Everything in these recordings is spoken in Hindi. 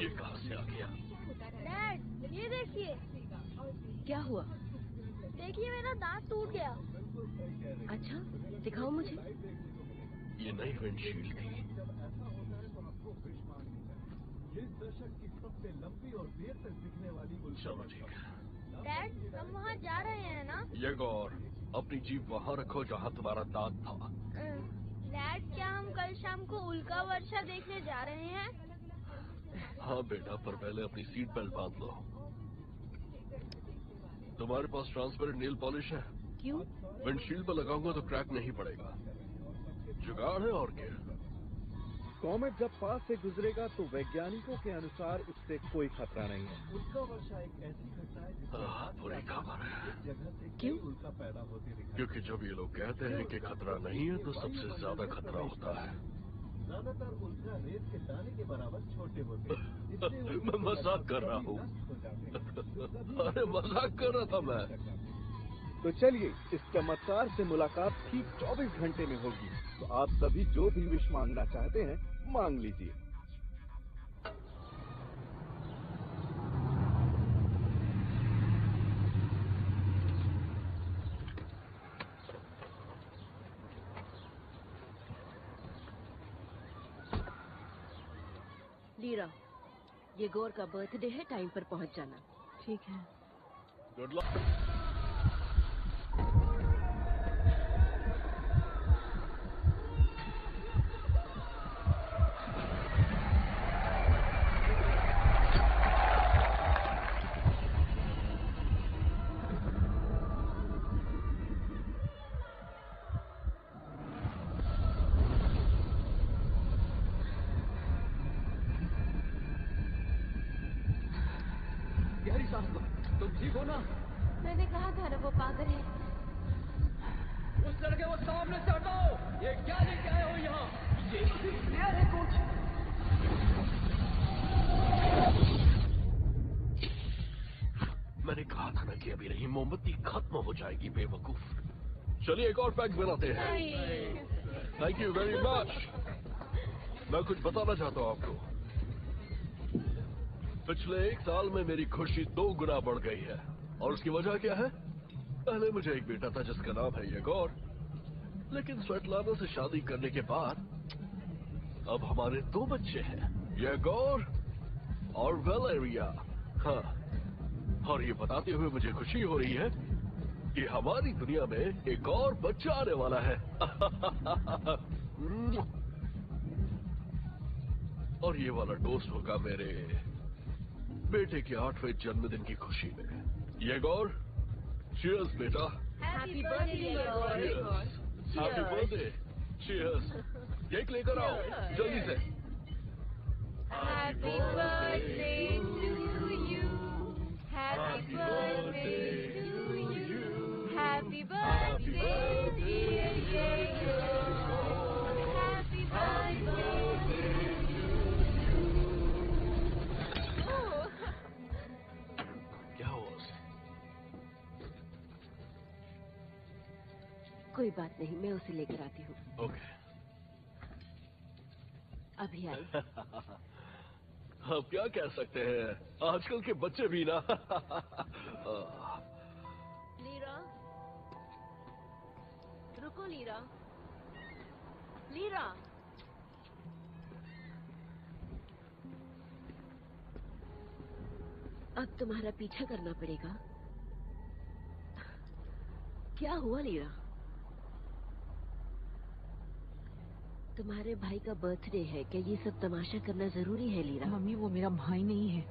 ये कहाँ से आ गया? डैड, ये देखिए। क्या हुआ? देखिए मेरा दांत टूट गया। अच्छा, दिखाओ मुझे। ये नई विंडशील्ड थी। चलो ठीक है। डैड, हम वहाँ जा रहे हैं ना? ये गौर, अपनी जीप वहाँ रखो जहाँ तुम्हारा दांत था। डैड, क्या हम कल शाम को उल्का वर्षा देखने जा रहे हैं? हाँ बेटा, पर पहले अपनी सीट बेल्ट बांध लो। तुम्हारे पास ट्रांसपेरेंट नेल पॉलिश है? क्यों? विंडशील्ड पर लगाऊंगा तो क्रैक नहीं पड़ेगा। जुगाड़ है और क्या। कॉमेट जब पास से गुजरेगा तो वैज्ञानिकों के अनुसार उससे कोई खतरा नहीं है। उल्का वर्षा एक ऐसी घटना है बुरी खबर है। जगह से क्यों? उल्का पैदा होते दिखाई। क्योंकि जब ये लोग कहते हैं कि खतरा नहीं है तो सबसे ज्यादा खतरा होता है। ज्यादातर उल्का रेत के दाने के बराबर छोटे होते हैं। मैं मजाक कर रहा हूँ। अरे मजाक कर रहा था मैं। तो चलिए, इस चमत्कार से मुलाकात ठीक 24 घंटे में होगी। तो आप सभी जो भी विश मांगना चाहते हैं मांग लीजिए। लीरा, ये गौर का बर्थडे है, टाइम पर पहुंच जाना। ठीक है। Good luck. तुम ठीक हो ना? मैंने कहा था ना वो पागल है। उस लड़के को सामने से हटाओ। ये क्या लेके आए हो यहाँ? ये प्लेयर है कुछ। मैंने कहा था ना कि अभी नहीं, मोमबत्ती खत्म हो जाएगी बेवकूफ। चलिए एक और पैक बनाते हैं। Thank you very much. मैं कुछ बताना चाहता हूँ आपको। पिछले 1 साल में मेरी खुशी 2 गुना बढ़ गई है। और उसकी वजह क्या है? पहले मुझे एक बेटा था जिसका नाम है येगोर, लेकिन स्वेटलाना से शादी करने के बाद अब हमारे 2 बच्चे हैं, येगोर और वेलेरिया। हाँ, और ये बताते हुए मुझे खुशी हो रही है कि हमारी दुनिया में एक और बच्चा आने वाला है। और ये वाला टोस्ट होगा मेरे बेटे के 8वें जन्मदिन की खुशी में। येगोर, चीयर्स बेटा। Happy birthday Yegor. Happy birthday. Cheers. Cake लेकर आओ जल्दी से। Happy birthday to you. Happy birthday to you. Happy birthday dear Yegor. Happy birthday क्या हुआ उसे? कोई बात नहीं, मैं उसे लेकर आती हूँ। ओके। अभी आई। अब क्या कह सकते हैं, आजकल के बच्चे भी ना। लीरा, रुको लीरा। लीरा, अब तुम्हारा पीछा करना पड़ेगा। क्या हुआ लीरा? तुम्हारे भाई का बर्थडे है, क्या ये सब तमाशा करना जरूरी है लीरा? मम्मी, वो मेरा भाई नहीं है।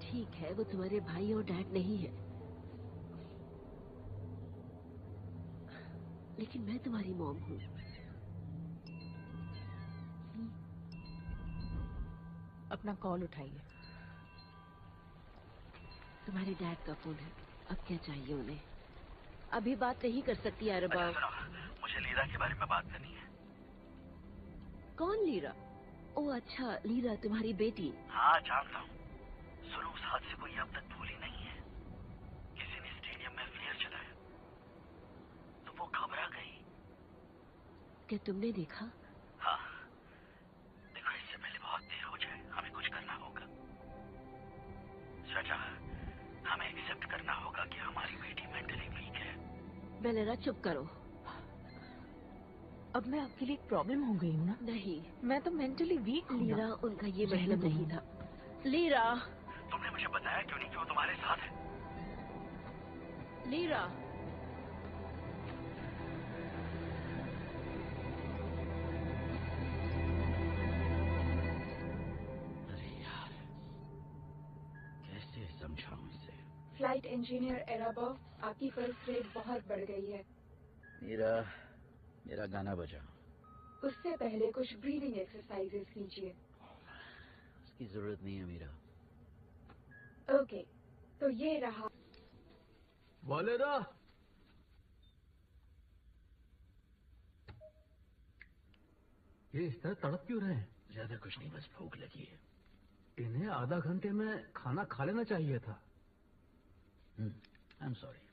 ठीक है, वो तुम्हारे भाई और डैड नहीं है, लेकिन मैं तुम्हारी मॉम हूँ। अपना कॉल उठाइए। तुम्हारे डैड का फोन है, अब क्या चाहिए उन्हें? अभी बात नहीं कर सकती अरबा। मुझे लीरा के बारे में बात करनी है। कौन लीरा? ओ अच्छा, लीरा तुम्हारी बेटी। हाँ जानता हूँ। सुनो, उस हादसे को ये अब तक भूली नहीं है। किसी ने स्टेडियम में फ्लेयर चलाया तो वो घबरा गई। क्या तुमने देखा? हाँ, देखो इससे पहले बहुत देर हो जाए, हमें कुछ करना होगा। वेलेरा चुप करो। अब मैं आपके लिए एक प्रॉब्लम हो गई हूँ ना? नहीं मैं तो मेंटली वीक हूँ लीरा, ना। उनका ये रहने मतलब दो नहीं ना। था। लीरा, तुमने मुझे बताया क्यों नहीं कि वो तुम्हारे साथ है? लीरा, अरे यार, कैसे समझाऊं इसे? फ्लाइट इंजीनियर एराबॉफ, आपकी पल्स रेट बहुत बढ़ गई है। मेरा गाना बजा। उससे पहले कुछ ब्रीदिंग एक्सरसाइजेस कीजिए। उसकी जरूरत नहीं है मीरा। ओके, तो ये रहा। वालेरा, ये इस तरह तड़प क्यों रहे हैं? ज्यादा कुछ नहीं, बस भूख लगी है। इन्हें आधा घंटे में खाना खा लेना चाहिए था। I am sorry.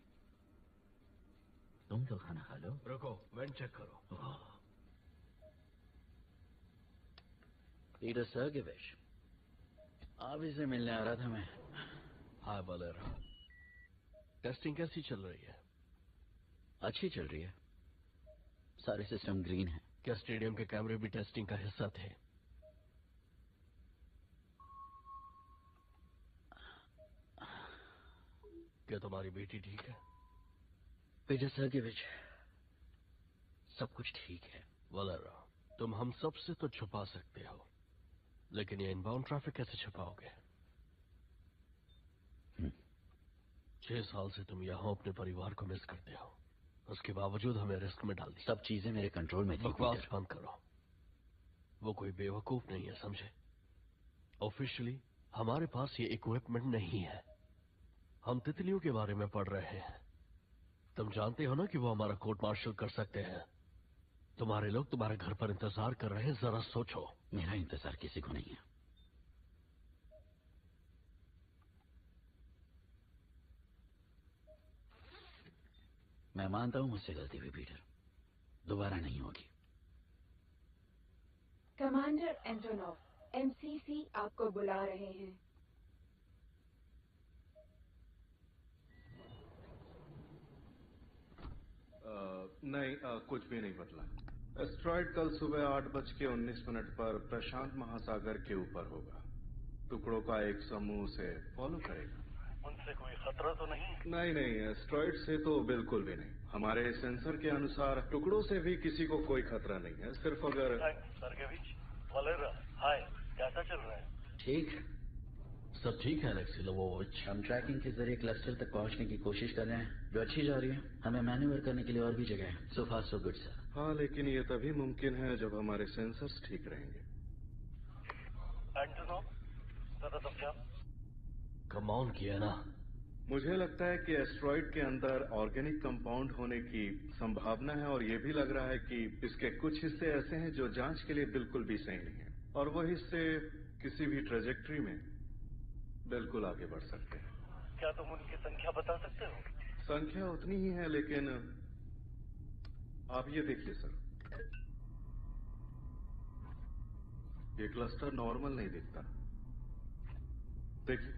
तुम तो खाना खा लो। रुको, वेंट चेक करो। पीटर सर्गेविच, आप इसे मिलने आ रहा था मैं। हाय वालेरा, टेस्टिंग कैसी चल रही है? अच्छी चल रही है, सारे सिस्टम ग्रीन है। क्या स्टेडियम के कैमरे भी टेस्टिंग का हिस्सा थे? क्या तुम्हारी बेटी ठीक है? पीटर सर्गेविच, सब कुछ ठीक है। वालेरा, तुम हम सब से तो छुपा सकते हो, लेकिन ये इनबाउंड ट्रैफिक कैसे छुपाओगे? 6 साल से तुम यहाँ अपने परिवार को मिस करते हो, उसके बावजूद हमें रिस्क में डाल दिया। सब चीजें मेरे कंट्रोल में थी। बकवास पीटर। बंद करो। वो कोई बेवकूफ नहीं है, समझे? ऑफिशियली हमारे पास ये इक्विपमेंट नहीं है। हम तितलियों के बारे में पढ़ रहे हैं। तुम जानते हो ना कि वो हमारा कोर्ट मार्शल कर सकते हैं। तुम्हारे लोग तुम्हारे घर पर इंतजार कर रहे हैं, जरा सोचो। मेरा इंतजार किसी को नहीं है। मैं मानता हूं मुझसे गलती हुई पीटर, दोबारा नहीं होगी। कमांडर एंटोनोव, एमसीसी आपको बुला रहे हैं। नहीं, कुछ भी नहीं बदला। एस्ट्रॉइड कल सुबह 8:19 पर प्रशांत महासागर के ऊपर होगा। टुकड़ों का एक समूह उसे फॉलो करेगा। उनसे कोई खतरा तो नहीं? नहीं नहीं, एस्ट्रॉइड से तो बिल्कुल भी नहीं। हमारे सेंसर के अनुसार टुकड़ों से भी किसी को कोई खतरा नहीं है। सिर्फ अगर सर्गेविच, वालेरा, हाय, कैसा चल रहा है? ठीक। सब ठीक है अलेक्सी लोवोविच। हम ट्रैकिंग के जरिए क्लस्टर तक पहुंचने की कोशिश कर रहे हैं, जो अच्छी जा रही है। हमें मैन्यूवर करने के लिए और भी जगह है। सो फार सो गुड सर। हाँ, लेकिन ये तभी मुमकिन है जब हमारे सेंसर्स ठीक रहेंगे। एंटोनोव, जरा समझा। कम ऑन किया ना। मुझे लगता है कि एस्ट्रॉइड के अंदर ऑर्गेनिक कंपाउंड होने की संभावना है, और ये भी लग रहा है कि इसके कुछ हिस्से ऐसे हैं जो जांच के लिए बिल्कुल भी सही नहीं है, और वो हिस्से किसी भी ट्रेजेक्ट्री में बिल्कुल आगे बढ़ सकते हैं। क्या तुम उनकी संख्या बता सकते हो? संख्या उतनी ही है, लेकिन आप ये देखिए सर, ये क्लस्टर नॉर्मल नहीं दिखता। देखिए,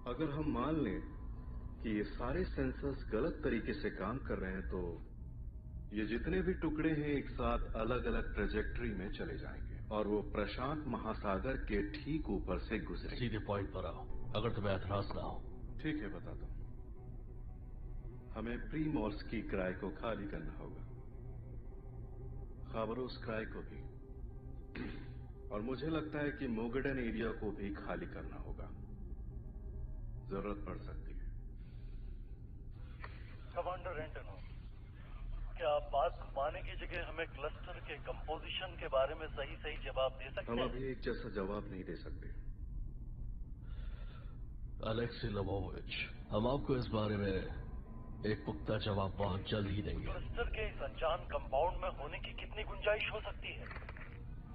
अगर हम मान लें कि ये सारे सेंसर्स गलत तरीके से काम कर रहे हैं, तो ये जितने भी टुकड़े हैं एक साथ अलग अलग ट्रेजेक्ट्री में चले जाएंगे, और वो प्रशांत महासागर के ठीक ऊपर से गुजरेंगे। सीधे पॉइंट पर आओ, अगर तुम्हें एतराज ना हो। ठीक है, बताता हूं। हमें प्री मॉल्स्की क्राय को खाली करना होगा, खाबरोस क्राय को भी, और मुझे लगता है कि मोगेडन एरिया को भी खाली करना होगा। जरूरत पड़ सकती है। कमांडर एंटोनोव, क्या आप बात घुमाने की जगह हमें क्लस्टर के कंपोजिशन के बारे में सही सही जवाब दे सकते हम हैं? अभी एक जैसा जवाब नहीं दे सकते। अलेक्सी लोवोविच, हम आपको इस बारे में एक पुख्ता जवाब बहुत जल्द ही देंगे। क्लस्टर के इस अनजान कंपाउंड में होने की कितनी गुंजाइश हो सकती है?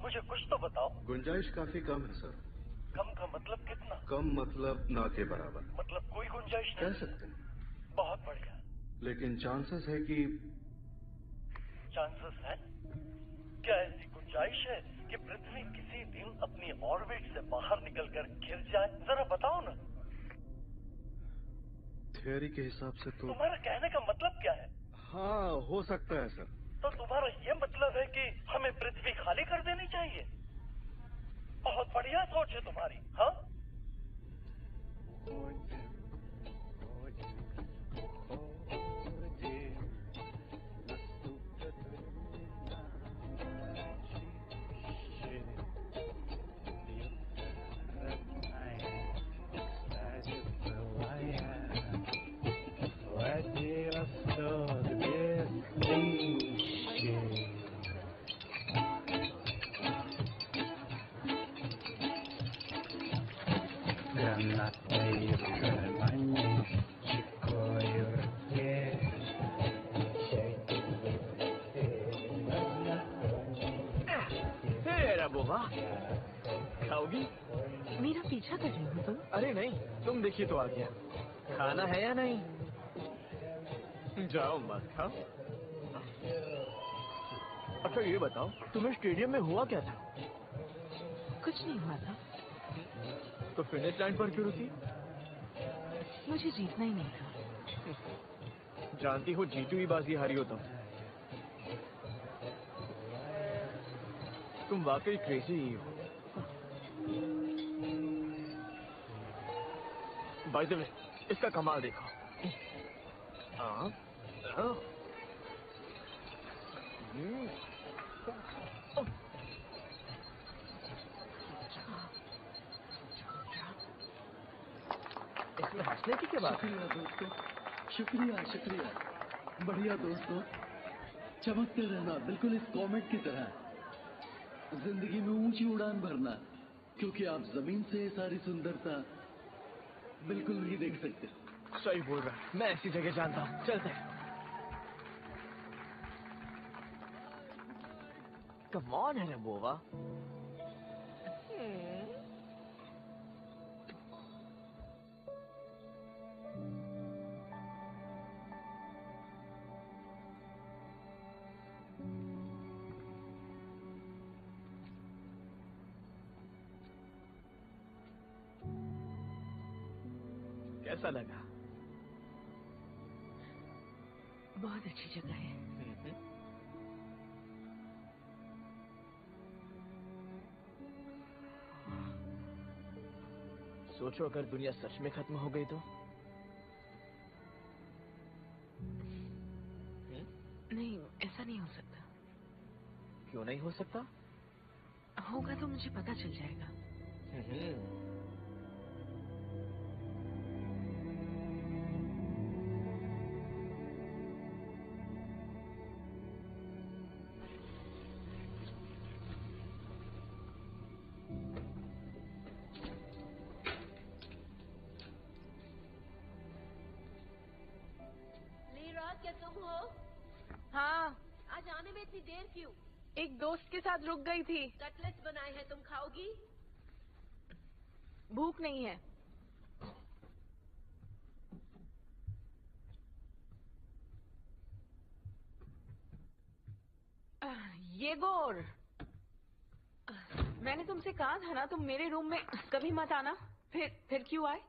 मुझे कुछ तो बताओ। गुंजाइश काफी कम है सर। कम का मतलब कितना? कम मतलब ना के बराबर। मतलब कोई गुंजाइश नहीं? कह सकते हैं। बहुत बढ़िया। लेकिन चांसेस है कि चांसेस है? क्या ऐसी गुंजाइश है कि पृथ्वी किसी दिन अपनी ऑर्बिट से बाहर निकलकर गिर जाए? जरा बताओ ना। थियोरी के हिसाब से तो तुम्हारा कहने का मतलब क्या है? हाँ, हो सकता है सर। तो तुम्हारा ये मतलब है कि हमें पृथ्वी खाली कर देनी चाहिए? बहुत बढ़िया सोच है तुम्हारी, हाँ? खाओगी? मेरा पीछा कर रही हो तुम? अरे नहीं, तुम देखिए तो आ गया। खाना है या नहीं? जाओ मत खाओ। अच्छा ये बताओ, तुम्हें स्टेडियम में हुआ क्या था? कुछ नहीं हुआ था। तो फिनिश लाइन पर क्यों रुकी? मुझे जीतना ही नहीं था। जानती हो जीती हुई बाजी हारी हो तुम वाकई क्रेजी ही हो। बाय द वे, इसका कमाल देखो। हाँ, हाँ। इसमें हंसने की क्या बात है? शुक्रिया दोस्तों, शुक्रिया शुक्रिया। बढ़िया दोस्तों, चमकते रहना, बिल्कुल इस कॉमेट की तरह। जिंदगी में ऊंची उड़ान भरना, क्योंकि आप जमीन से सारी सुंदरता बिल्कुल नहीं देख सकते। सही बोल रहा है, मैं ऐसी जगह जानता हूँ। चलते हैं। कम ऑन है बोवा। कैसा लगा? बहुत अच्छी जगह है। सोचो अगर दुनिया सच में खत्म हो गई तो? नहीं, ऐसा नहीं हो सकता। क्यों नहीं हो सकता? होगा तो मुझे पता चल जाएगा। क्या तुम हो? हाँ। आज आने में इतनी देर क्यों? एक दोस्त के साथ रुक गई थी। कटलेट्स बनाए हैं, तुम खाओगी? भूख नहीं है। ये गोर, मैंने तुमसे कहा था ना तुम मेरे रूम में कभी मत आना। फिर क्यों आए?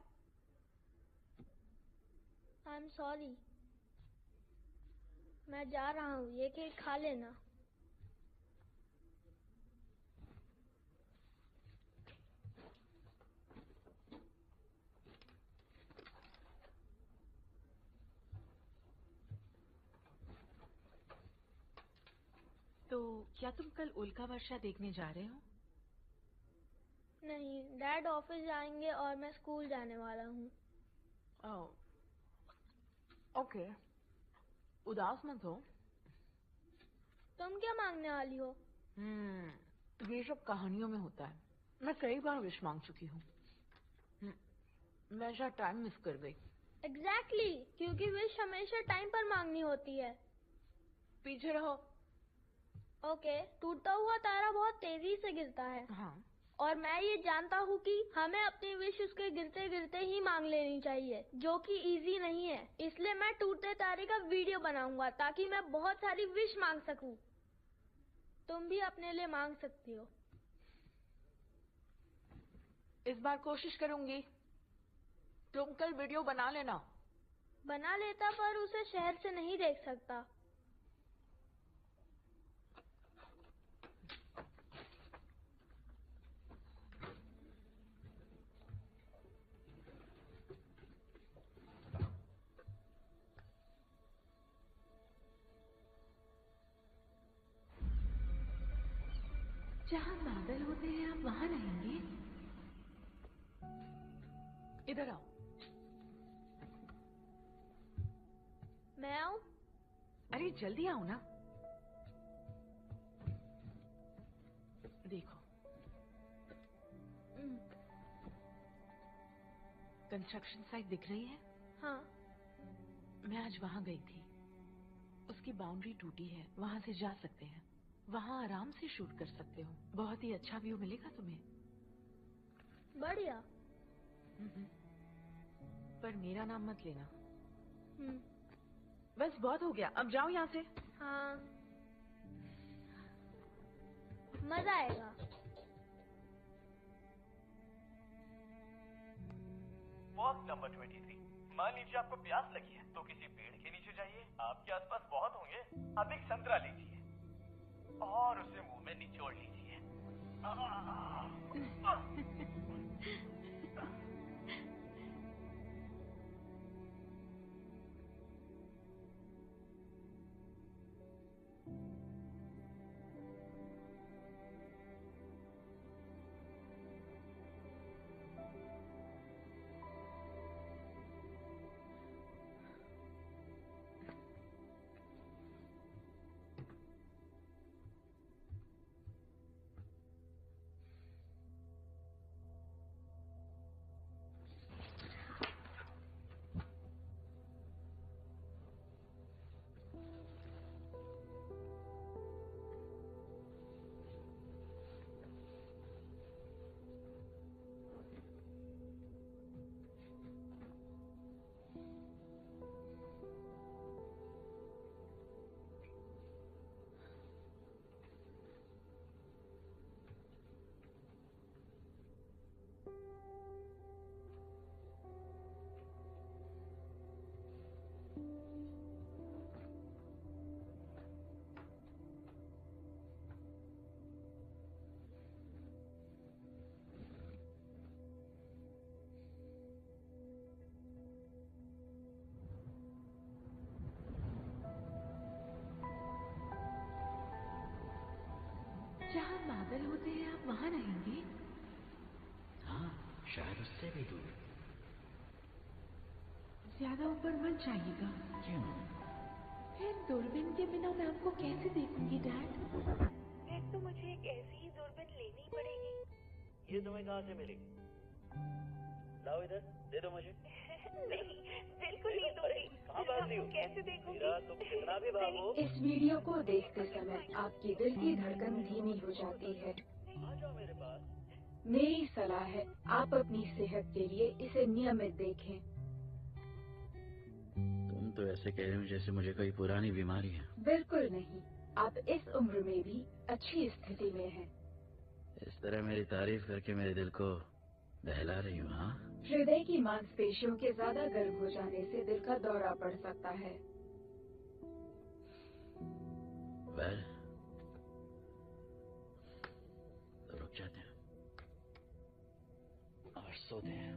I am sorry. मैं जा रहा हूँ, ये केक खा लेना। तो क्या तुम कल उल्का वर्षा देखने जा रहे हो? नहीं, डैड ऑफिस जाएंगे और मैं स्कूल जाने वाला हूँ। ओके, उदास मत हो। तुम क्या मांगने वाली हो? ये सब कहानियों में होता है। मैं कई बार विश मांग चुकी हूँ। मैं शायद टाइम मिस कर गई। एग्जैक्टली, क्योंकि विश हमेशा टाइम पर मांगनी होती है। पीछे रहो। ओके, टूटता हुआ तारा बहुत तेजी से गिरता है। हाँ। और मैं ये जानता हूँ कि हमें अपनी विश उसके गिरते गिरते ही मांग लेनी चाहिए, जो कि इजी नहीं है। इसलिए मैं टूटते तारे का वीडियो बनाऊंगा ताकि मैं बहुत सारी विश मांग सकूं। तुम भी अपने लिए मांग सकती हो। इस बार कोशिश करूंगी। तुम कल वीडियो बना लेना। बना लेता पर उसे शहर से नहीं देख सकता। जहाँ बादल होते हैं आप वहाँ रहेंगे? इधर आओ। मैं आऊं? अरे जल्दी आओ ना। देखो, कंस्ट्रक्शन साइट दिख रही है? हाँ। मैं आज वहाँ गई थी। उसकी बाउंड्री टूटी है, वहाँ से जा सकते हैं। वहाँ आराम से शूट कर सकते हो। बहुत ही अच्छा व्यू मिलेगा तुम्हें। बढ़िया। पर मेरा नाम मत लेना। बस बहुत हो गया, अब जाओ यहाँ से। हाँ, मजा आएगा। Walk number 23। मान लीजिए आपको प्यास लगी है तो किसी पेड़ के नीचे जाइए। आपके आसपास बहुत होंगे। अब एक संतरा लीजिए और उसे मुंह में निचोड़ लीजिए। जहाँ बादल होते हैं आप वहाँ रहेंगे? हाँ, शायद उससे भी दूर। ज्यादा ऊपर मत जाइएगा। क्यों? फिर दूरबीन के बिना मैं आपको कैसे देखूंगी डैड? फिर तो मुझे एक ऐसी ही दूरबीन लेनी पड़ेगी। ये तुम्हें कहाँ से मिली? लाओ इधर, दे दो मुझे। नहीं, बिल्कुल नहीं दूंगी। कहाँ भाग रही हो? कैसे देखूंगी? मीरा, तुम कितना भी भागो। इस वीडियो को देखते समय आपकी दिल की धड़कन धीमी हो जाती है। आ जाओ मेरे पास। मेरी सलाह है आप अपनी सेहत के लिए इसे नियमित देखें। तुम तो ऐसे कह रहे हो जैसे मुझे कोई पुरानी बीमारी है। बिल्कुल नहीं, आप इस उम्र में भी अच्छी स्थिति में हैं। इस तरह मेरी तारीफ करके मेरे दिल को बहला रही हो, हाँ? हृदय की मांसपेशियों के ज्यादा गर्म हो जाने से दिल का दौरा पड़ सकता है। वेल, तो रुक जाते हैं और सोते हैं।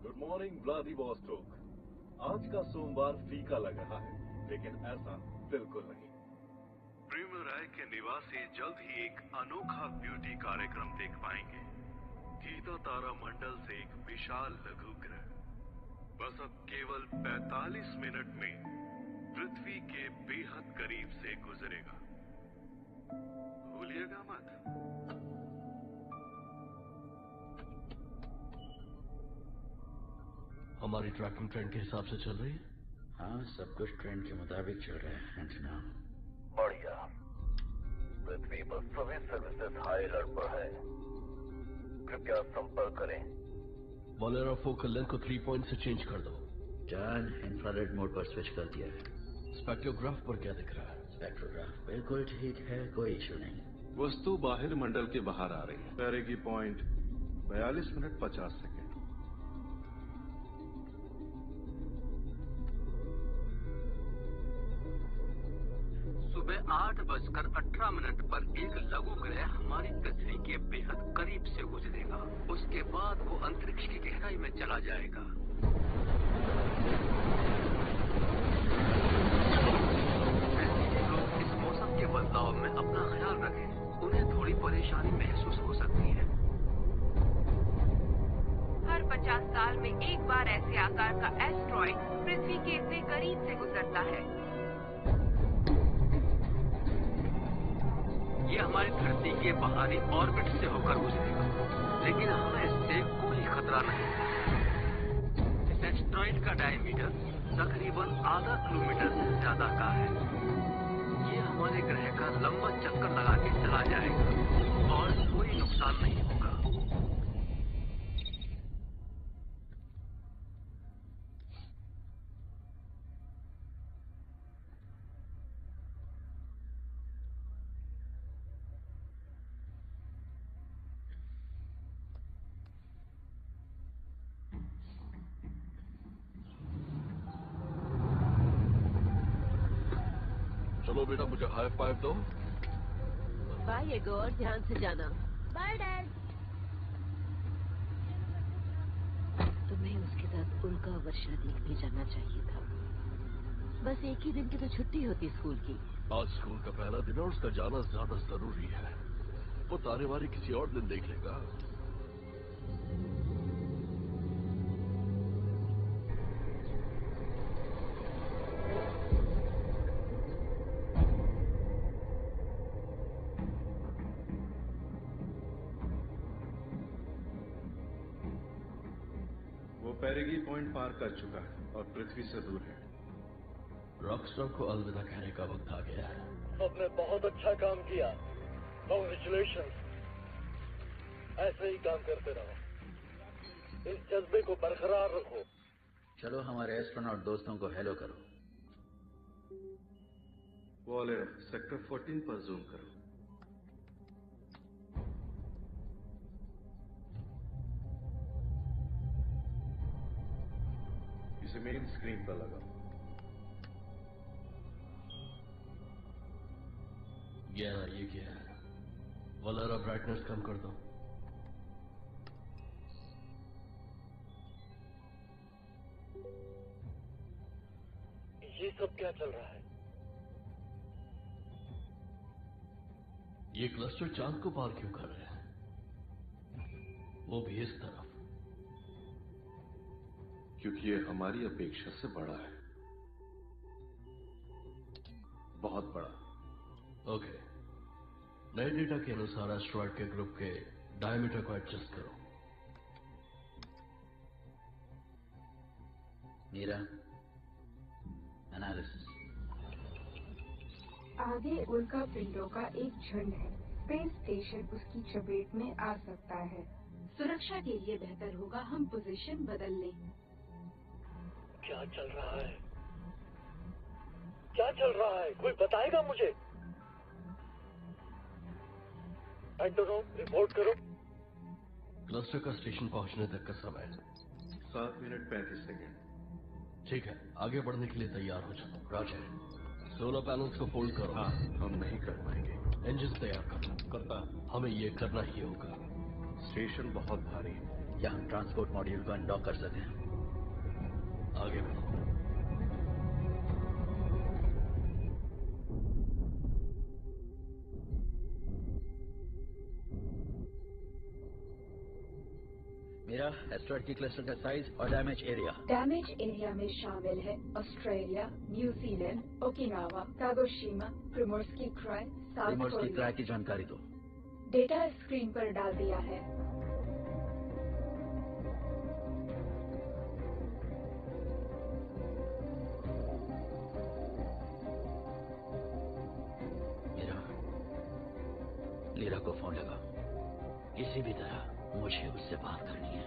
Good morning Vladivostok. आज का सोमवार फीका लग रहा है, लेकिन ऐसा बिल्कुल नहीं। प्रिमराय के निवासी जल्द ही एक अनोखा ब्यूटी कार्यक्रम देख पाएंगे। गीता तारा मंडल से एक विशाल लघु ग्रह बस अब केवल 45 मिनट में पृथ्वी के बेहद करीब से गुजरेगा। भूलिएगा मत। हमारी ट्रैकिंग ट्रेंड के हिसाब से चल रही है? हाँ, सब कुछ ट्रेंड के मुताबिक चल रहा है एंटोना। बढ़िया। पृथ्वी पर सभी सर्विसेज हाई अलर्ट पर है। कृपया संपर्क करें। वोलेरा फोकल लेंथ को 3 पॉइंट से चेंज कर दो। जान इंफ्रारेड मोड पर स्विच कर दिया है। स्पेक्ट्रोग्राफ पर क्या दिख रहा है? स्पेक्ट्रोग्राफ बिल्कुल ठीक है, कोई इशू नहीं। वस्तु बाहिर मंडल के बाहर आ रही है। पेरेगी पॉइंट 42 मिनट 50 सेकेंड। सुबह 8:18 पर एक लघु ग्रह हमारी पृथ्वी के बेहद करीब से गुजरेगा। उसके बाद वो अंतरिक्ष की गहराई में चला जाएगा। लोग इस मौसम के बदलाव में अपना ख्याल रखें। उन्हें थोड़ी परेशानी महसूस हो सकती है। हर 50 साल में एक बार ऐसे आकार का एस्ट्रॉइड पृथ्वी के इतने करीब से गुजरता है। ये हमारी धरती के बाहरी ऑर्बिट से होकर गुजरेगा, लेकिन हमें इससे कोई खतरा नहीं। इस एस्ट्रॉइड का डायमीटर तकरीबन आधा किलोमीटर से ज्यादा का है। ये हमारे ग्रह का लंबा चक्कर लगा के चला जाएगा और कोई नुकसान नहीं होगा। चलो बेटा, मुझे हाई फाइव दो। बाय एगोर, ध्यान से जाना। Bye dad. तुम्हें उसके साथ उल्का वर्षा देखने जाना चाहिए था। बस एक ही दिन की तो छुट्टी होती स्कूल की। आज स्कूल का पहला दिन है और उसका जाना ज्यादा जरूरी है। वो तारेवारी किसी और दिन देख लेगा। पेरेगी पॉइंट पार कर चुका है और पृथ्वी से दूर है। रॉकस्टार को अलविदा कहने का वक्त आ गया है। सबने बहुत अच्छा काम किया। कांग्रेचुलेशंस। ऐसे ही काम करते रहो। इस जज्बे को बरकरार रखो। चलो हमारे एस्ट्रोनॉट दोस्तों को हेलो करो। वॉलेरा, सेक्टर 14 पर जूम करो। इसे मेन स्क्रीन पर लगाओ। ये क्या है? वोलेरा, ब्राइटनेस कम कर दो। ये सब क्या चल रहा है? ये क्लस्टर चांद को पार क्यों कर रहे हैं? वो भी इस तरफ। क्योंकि ये हमारी अपेक्षा से बड़ा है, बहुत बड़ा। ओके, नए डेटा के अनुसार एस्ट्रॉइड के ग्रुप के डायमीटर को एडजस्ट करो। मीरा, एनालिसिस। आगे उल्का पिंडों का एक झुंड है। स्पेस स्टेशन उसकी चपेट में आ सकता है। सुरक्षा के लिए बेहतर होगा हम पोजीशन बदल लें। क्या चल रहा है? क्या चल रहा है? कोई बताएगा मुझे? एंटोनो, रिपोर्ट करो। क्लस्टर का स्टेशन पहुंचने तक का समय 7 मिनट 35 सेकेंड। ठीक है, आगे बढ़ने के लिए तैयार हो जाओ। रॉजर, सोलर पैनल्स को फोल्ड करो। हाँ, हम नहीं कर पाएंगे। इंजन तैयार करो। करता, हमें ये करना ही होगा। स्टेशन बहुत भारी है। क्या हम ट्रांसपोर्ट मॉड्यूल को अनडॉक कर सकते हैं? आगे बढ़ो। मेरा एस्ट्रॉइड की क्लस्टर का साइज और डैमेज एरिया। डैमेज एरिया में शामिल है Australia, New Zealand, Okinawa, Kagoshima, Primorsky cry, south Primorsky Korea. Cry की जानकारी दो। डेटा स्क्रीन पर डाल दिया है। लीरा को फोन लगाओ। किसी भी तरह मुझे उससे बात करनी है।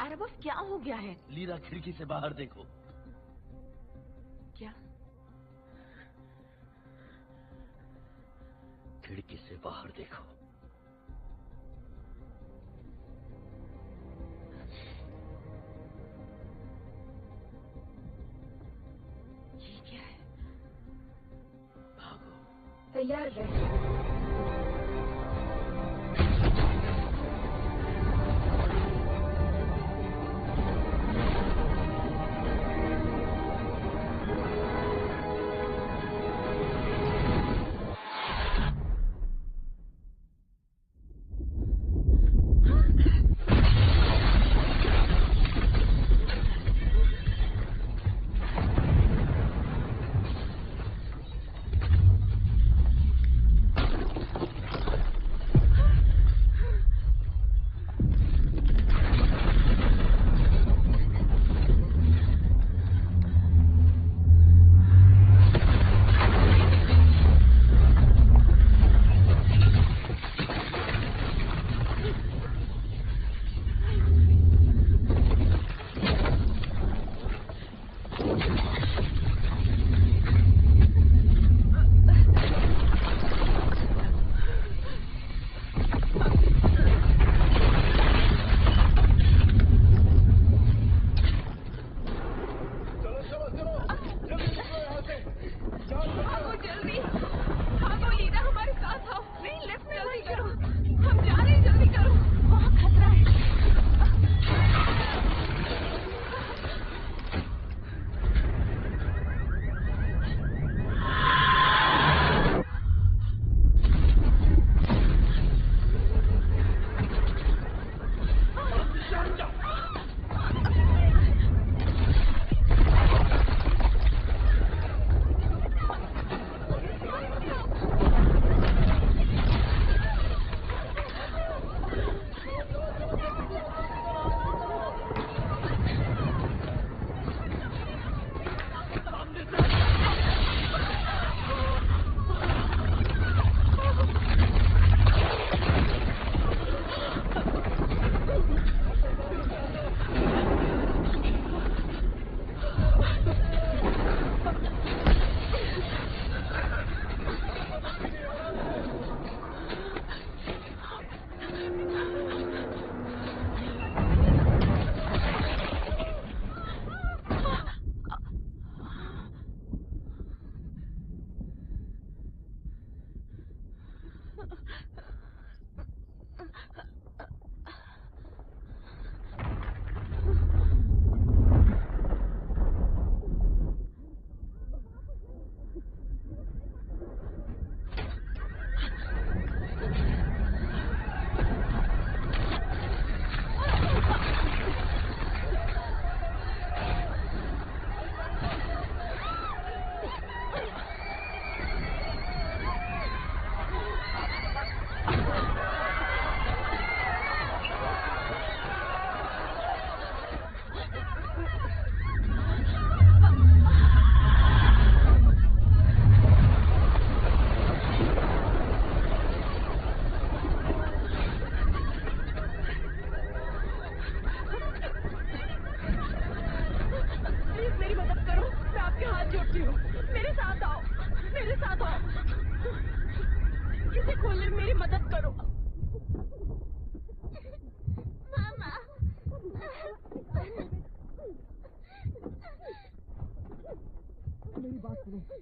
अरबाज, क्या हो गया है? लीरा, खिड़की से बाहर देखो। क्या? खिड़की से बाहर देखो। ये क्या है? भागो। तैयार रहे।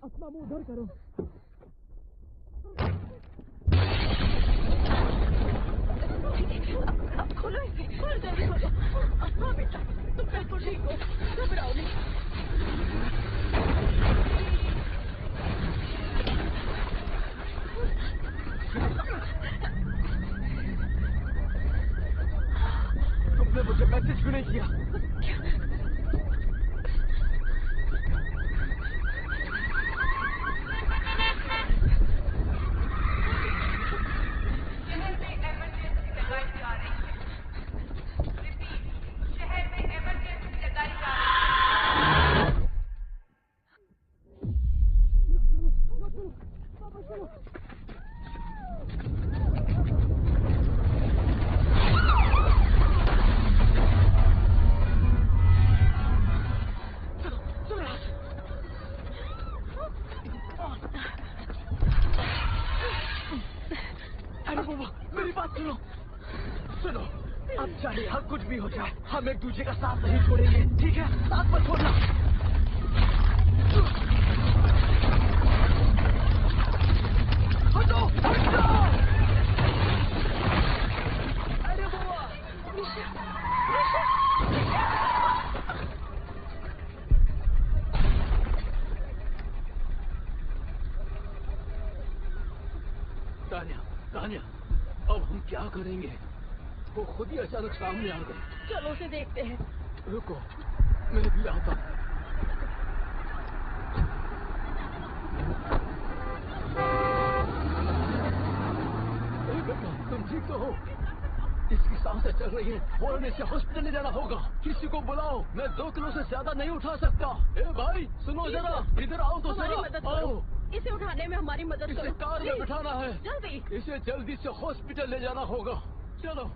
अपना मुंह उधर करो। अब खोलो इसे, और जल्दी खोलो। हाँ बेटा, तुम बिल्कुल ठीक हो, घबराओ नहीं। उसने मुझे मैसेज क्यों नहीं किया? हम एक दूसरे का साथ नहीं छोड़ेंगे, ठीक है? साथ मत छोड़ना। हटो, हटो! अरे बाबा! तान्या, तान्या, अब हम क्या करेंगे? वो खुद ही अचानक सामने आ गई। चलो उसे देखते हैं। रुको, मैं भी आता हूँ। बेटा, तुम ठीक तो हो? इसकी सांसें चल रही है, फौरन इसे हॉस्पिटल ले जाना होगा। किसी को बुलाओ, मैं 2 किलो से ज्यादा नहीं उठा सकता। ए भाई, सुनो जरा, इधर आओ तो हमारी जरा। मदद करो। इसे उठाने में हमारी मदद करो। इसे कार में बिठाना है। जल्दी। इसे जल्दी से हॉस्पिटल ले जाना होगा। चलो।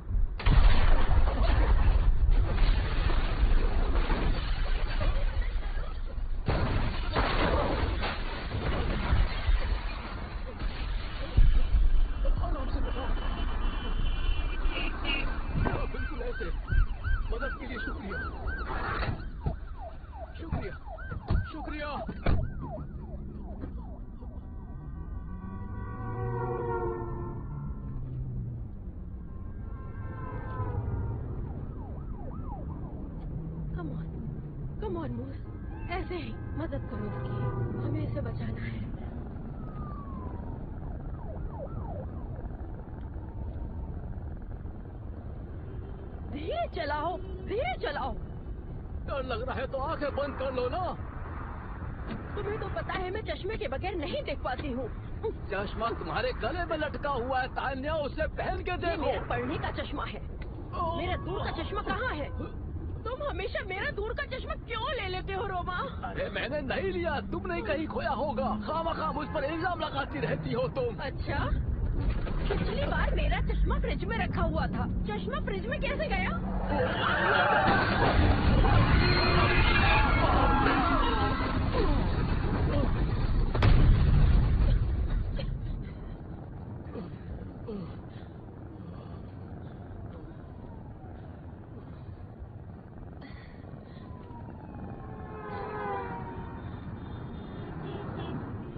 बिल्कुल ऐसे। मदद के लिए शुक्रिया, शुक्रिया, शुक्रिया। कम ऑन मूस, ऐसे ही मदद करो उसकी, हमें इसे बचाना है। धीरे चलाओ, धीरे चलाओ। डर लग रहा है तो आंखें बंद कर लो ना। तुम्हें तो पता है मैं चश्मे के बगैर नहीं देख पाती हूँ। चश्मा तुम्हारे गले में लटका हुआ है तान्या, उसे पहन के देखो। मेरा पढ़ने का चश्मा है। मेरा दूर का चश्मा कहाँ है? तुम हमेशा मेरा दूर का चश्मा क्यों ले लेते हो रोमा? अरे मैंने नहीं लिया, तुमने कहीं खोया होगा। खामखा मुझ पर इल्जाम लगाती रहती हो तुम। अच्छा, पिछली बार मेरा चश्मा फ्रिज में रखा हुआ था। चश्मा फ्रिज में कैसे गया?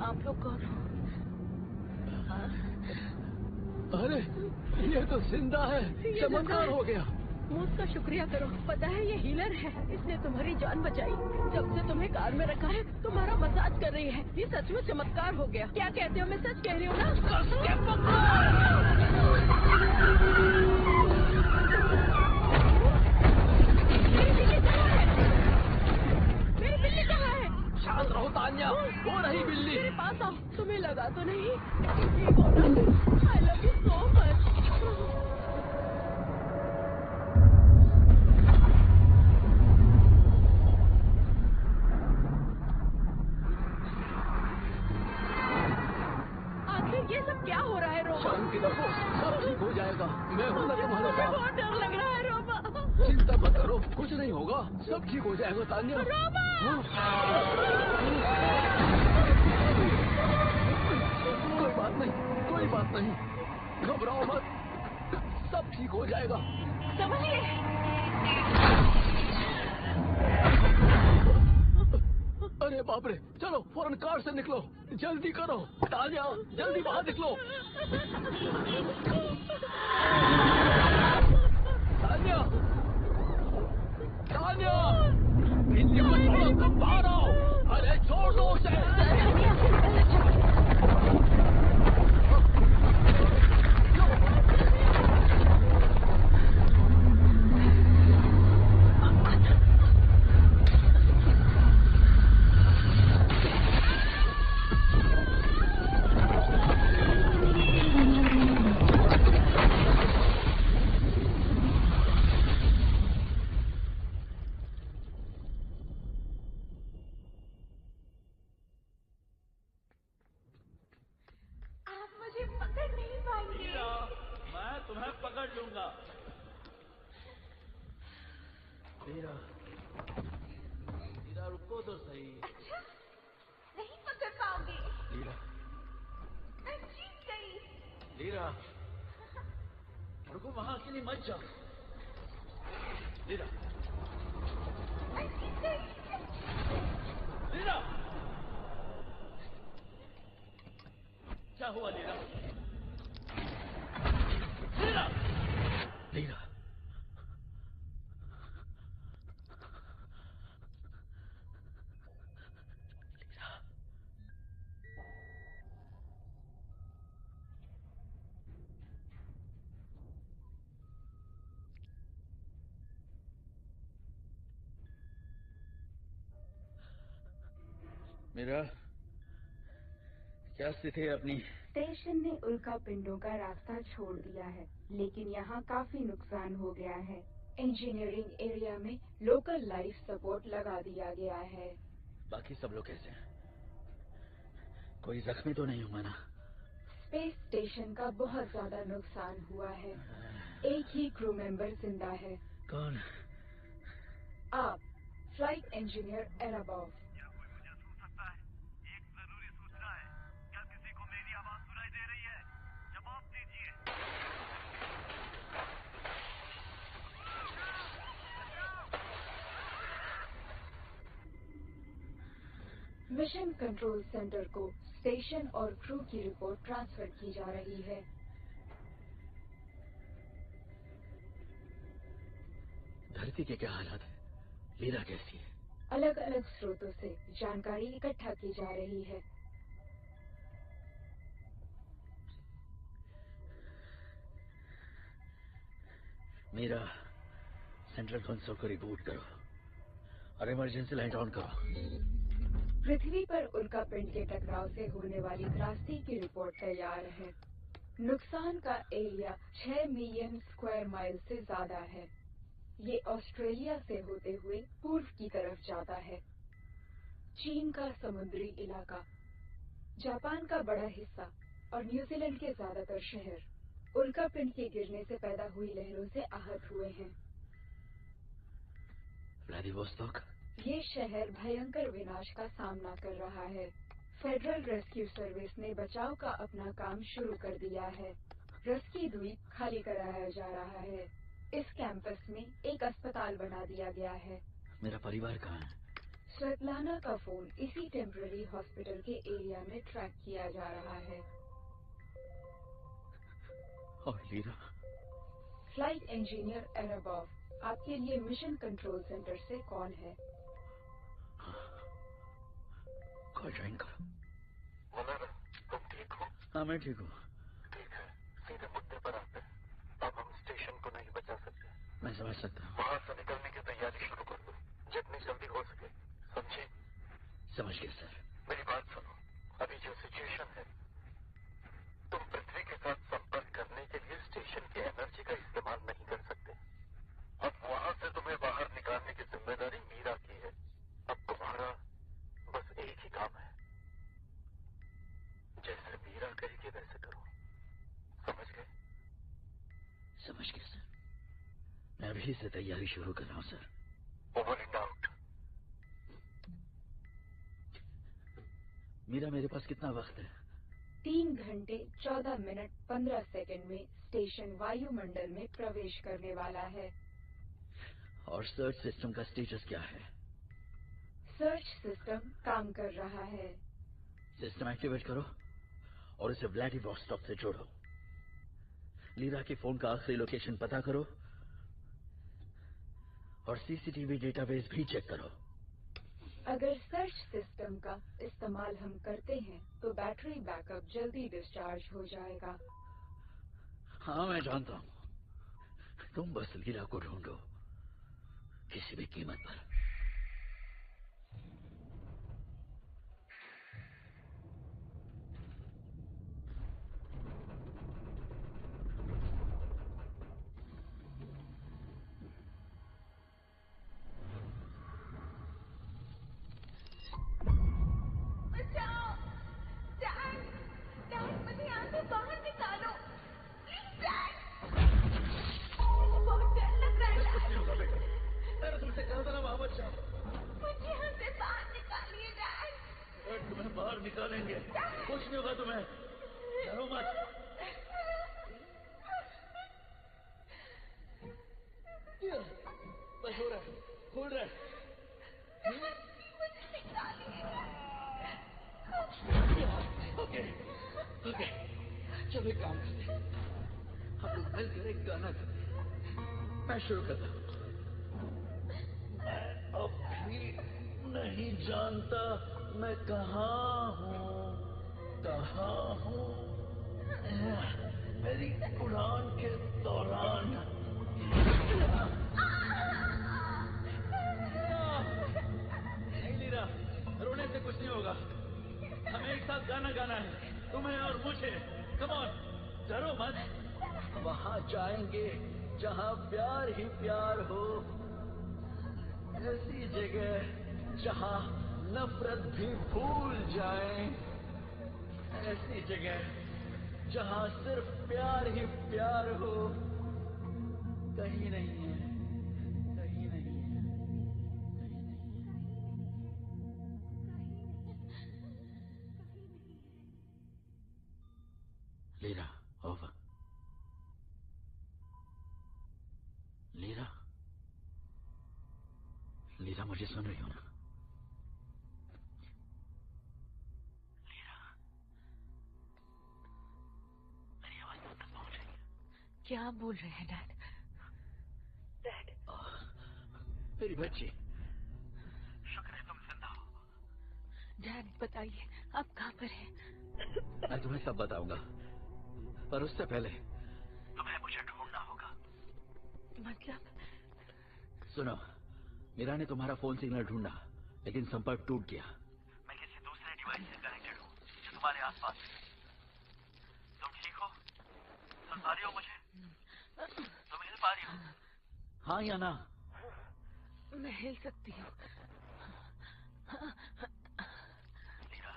आप लोग कौन हो? अरे ये तो जिंदा है, चमत्कार हो गया। मूस का शुक्रिया करो, पता है ये हीलर है, इसने तुम्हारी जान बचाई। जब से तुम्हें कार में रखा है तुम्हारा मसाज कर रही है, ये सच में चमत्कार हो गया। क्या कहते हो, मैं सच कह रही हूँ ना? मेरी बिल्ली कहाँ है? शांत रहो तान्या, वो रही बिल्ली। मेरे पास आओ, तुम्हें लगा तो नहीं? I love you so much. आखिर ये सब क्या हो रहा है रोमा? शांति रखो, सब ठीक हो जाएगा। मैं हूँ ना तुम्हारे साथ। बहुत डर लग रहा है रोमा। चिंता मत करो, कुछ नहीं होगा, सब ठीक हो जाएगा तान्या। रोमा! कोई बात नहीं, कोई बात नहीं, घबराओ मत, सब ठीक हो जाएगा। समझिए। अरे बाप रे, चलो फौरन कार से निकलो, जल्दी करो तान्या, जल्दी बाहर निकलो। तान्या, तान्या, बिल्ली को छोड़ो, तुम बाहर आओ। अरे छोड़ दो उसे। दूंगा। लीरा, लीरा रुको तो सही। अच्छा, नहीं पकड़ पाओगे। लीरा, मैं जीत गई। लीरा, रुको, वहां अकेली मत जाओ। लीरा, मैं जीत गई। लीरा, क्या हुआ लीरा? लीरा, लीरा, मेरा क्या स्थिति है अपनी? स्टेशन ने उल्का पिंडों का रास्ता छोड़ दिया है, लेकिन यहाँ काफी नुकसान हो गया है। इंजीनियरिंग एरिया में लोकल लाइफ सपोर्ट लगा दिया गया है। बाकी सब लोग कैसे हैं? कोई जख्मी तो नहीं हुआ ना? स्पेस स्टेशन का बहुत ज्यादा नुकसान हुआ है। एक ही क्रू मेंबर जिंदा है। कौन? आप, फ्लाइट इंजीनियर एराबॉव। मिशन कंट्रोल सेंटर को स्टेशन और क्रू की रिपोर्ट ट्रांसफर की जा रही है। धरती के क्या हालात है? लीरा कैसी है? अलग अलग स्रोतों से जानकारी इकट्ठा की जा रही है। मेरा सेंट्रल कंसोल को रिबूट करो और इमरजेंसी लाइट ऑन करो। पृथ्वी पर उल्कापिंड के टकराव से होने वाली त्रासदी की रिपोर्ट तैयार है। नुकसान का एरिया 6 मिलियन स्क्वायर माइल से ज्यादा है। ये ऑस्ट्रेलिया से होते हुए पूर्व की तरफ जाता है। चीन का समुद्री इलाका, जापान का बड़ा हिस्सा और न्यूजीलैंड के ज्यादातर शहर उल्कापिंड के गिरने से पैदा हुई लहरों से आहत हुए हैं। व्लादिवोस्तोक, ये शहर भयंकर विनाश का सामना कर रहा है। फेडरल रेस्क्यू सर्विस ने बचाव का अपना काम शुरू कर दिया है। रेस्क्यू द्वीप खाली कराया जा रहा है। इस कैंपस में एक अस्पताल बना दिया गया है। मेरा परिवार कहाँ है? स्वेतलाना का फोन इसी टेम्पररी हॉस्पिटल के एरिया में ट्रैक किया जा रहा है। और लीरा? फ्लाइट इंजीनियर एराबॉव, आपके लिए मिशन कंट्रोल सेंटर से कॉल है। कॉल ज्वाइन करो। मलारा, तुम ठीक हो? हाँ, मैं ठीक हूँ। ठीक है, सीधे मुद्दे पर आते हैं। अब हम स्टेशन को नहीं बचा सकते। मैं समझ सकता हूँ। वहां से निकलने की तैयारी शुरू कर दो, जितनी जल्दी हो सके। समझे? समझ गया सर। मेरी बात सुनो, अभी जो सिचुएशन है, तुम पृथ्वी के साथ संपर्क करने के लिए स्टेशन की एनर्जी का इस्तेमाल नहीं कर सकते। अब वहां से तुम्हें बाहर निकालने की जिम्मेदारी मीरा की है। अब तुम्हारा बस एक ही काम है, जैसे मीरा कहेगी वैसे करो। समझ गए? समझ गया सर। मैं अभी से तैयारी शुरू कर रहा हूँ sir. Over and out. Meera, मेरे पास कितना वक्त है? 3 घंटे 14 मिनट 15 सेकंड में स्टेशन वायुमंडल में प्रवेश करने वाला है। और सर्च सिस्टम का स्टेटस क्या है? सर्च सिस्टम काम कर रहा है। सिस्टम एक्टिवेट करो और इसे व्लादिवोस्तोक से जोड़ो। लीरा के फोन का आखिरी लोकेशन पता करो और सीसीटीवी डेटाबेस भी चेक करो। अगर सर्च सिस्टम का इस्तेमाल हम करते हैं तो बैटरी बैकअप जल्दी डिस्चार्ज हो जाएगा। हाँ, मैं जानता हूँ। तुम बस लीरा को ढूंढो, किसी भी कीमत पर। डैड, मुझे यहाँ से बाहर निकालो। Please dad. कुछ नहीं होगा तुम्हें, डरो मत। बस हो रहा है, हो रहा है। ओके, ओके, चलो एक काम करते हैं, हम लोग मिलकर एक गाना करते हैं। मैं शुरू करता हूँ। मैं अब भी नहीं जानता मैं कहाँ हूँ, मेरी उड़ान के दौरान। नहीं लीरा, रोने से कुछ नहीं होगा। हमें एक साथ गाना गाना है, तुम्हें और मुझे। कम ऑन, डरो मत। वहाँ जाएंगे जहाँ प्यार ही प्यार हो, ऐसी जगह जहाँ नफरत भी भूल जाए, ऐसी जगह जहाँ सिर्फ प्यार ही प्यार हो। कहीं नहीं है, कहीं नहीं है, लीरा, ओवर। लीरा, लीरा, मुझे सुन रही हो ना? लीरा, मेरी आवाज तुम तक पहुंच रही है? क्या बोल रहे हैं डैड? डैड, मेरी बच्ची, शुक्र है तुम जिंदा हो। डैड बताइए, आप कहाँ पर हैं? मैं तुम्हें सब बताऊंगा, पर उससे पहले तुम्हें मुझे ढूंढना होगा। मतलब? सुनो, मीरा ने तुम्हारा फोन सिग्नल ढूंढा, लेकिन संपर्क टूट गया। मैं किसी दूसरे डिवाइस से कनेक्टेड हूँ जो तुम्हारे आसपास है। तुम ठीक हो? सुन पा रही हो मुझे? तुम हिल पा रही हो? हाँ या ना? मैं हिल सकती हूँ। लीरा,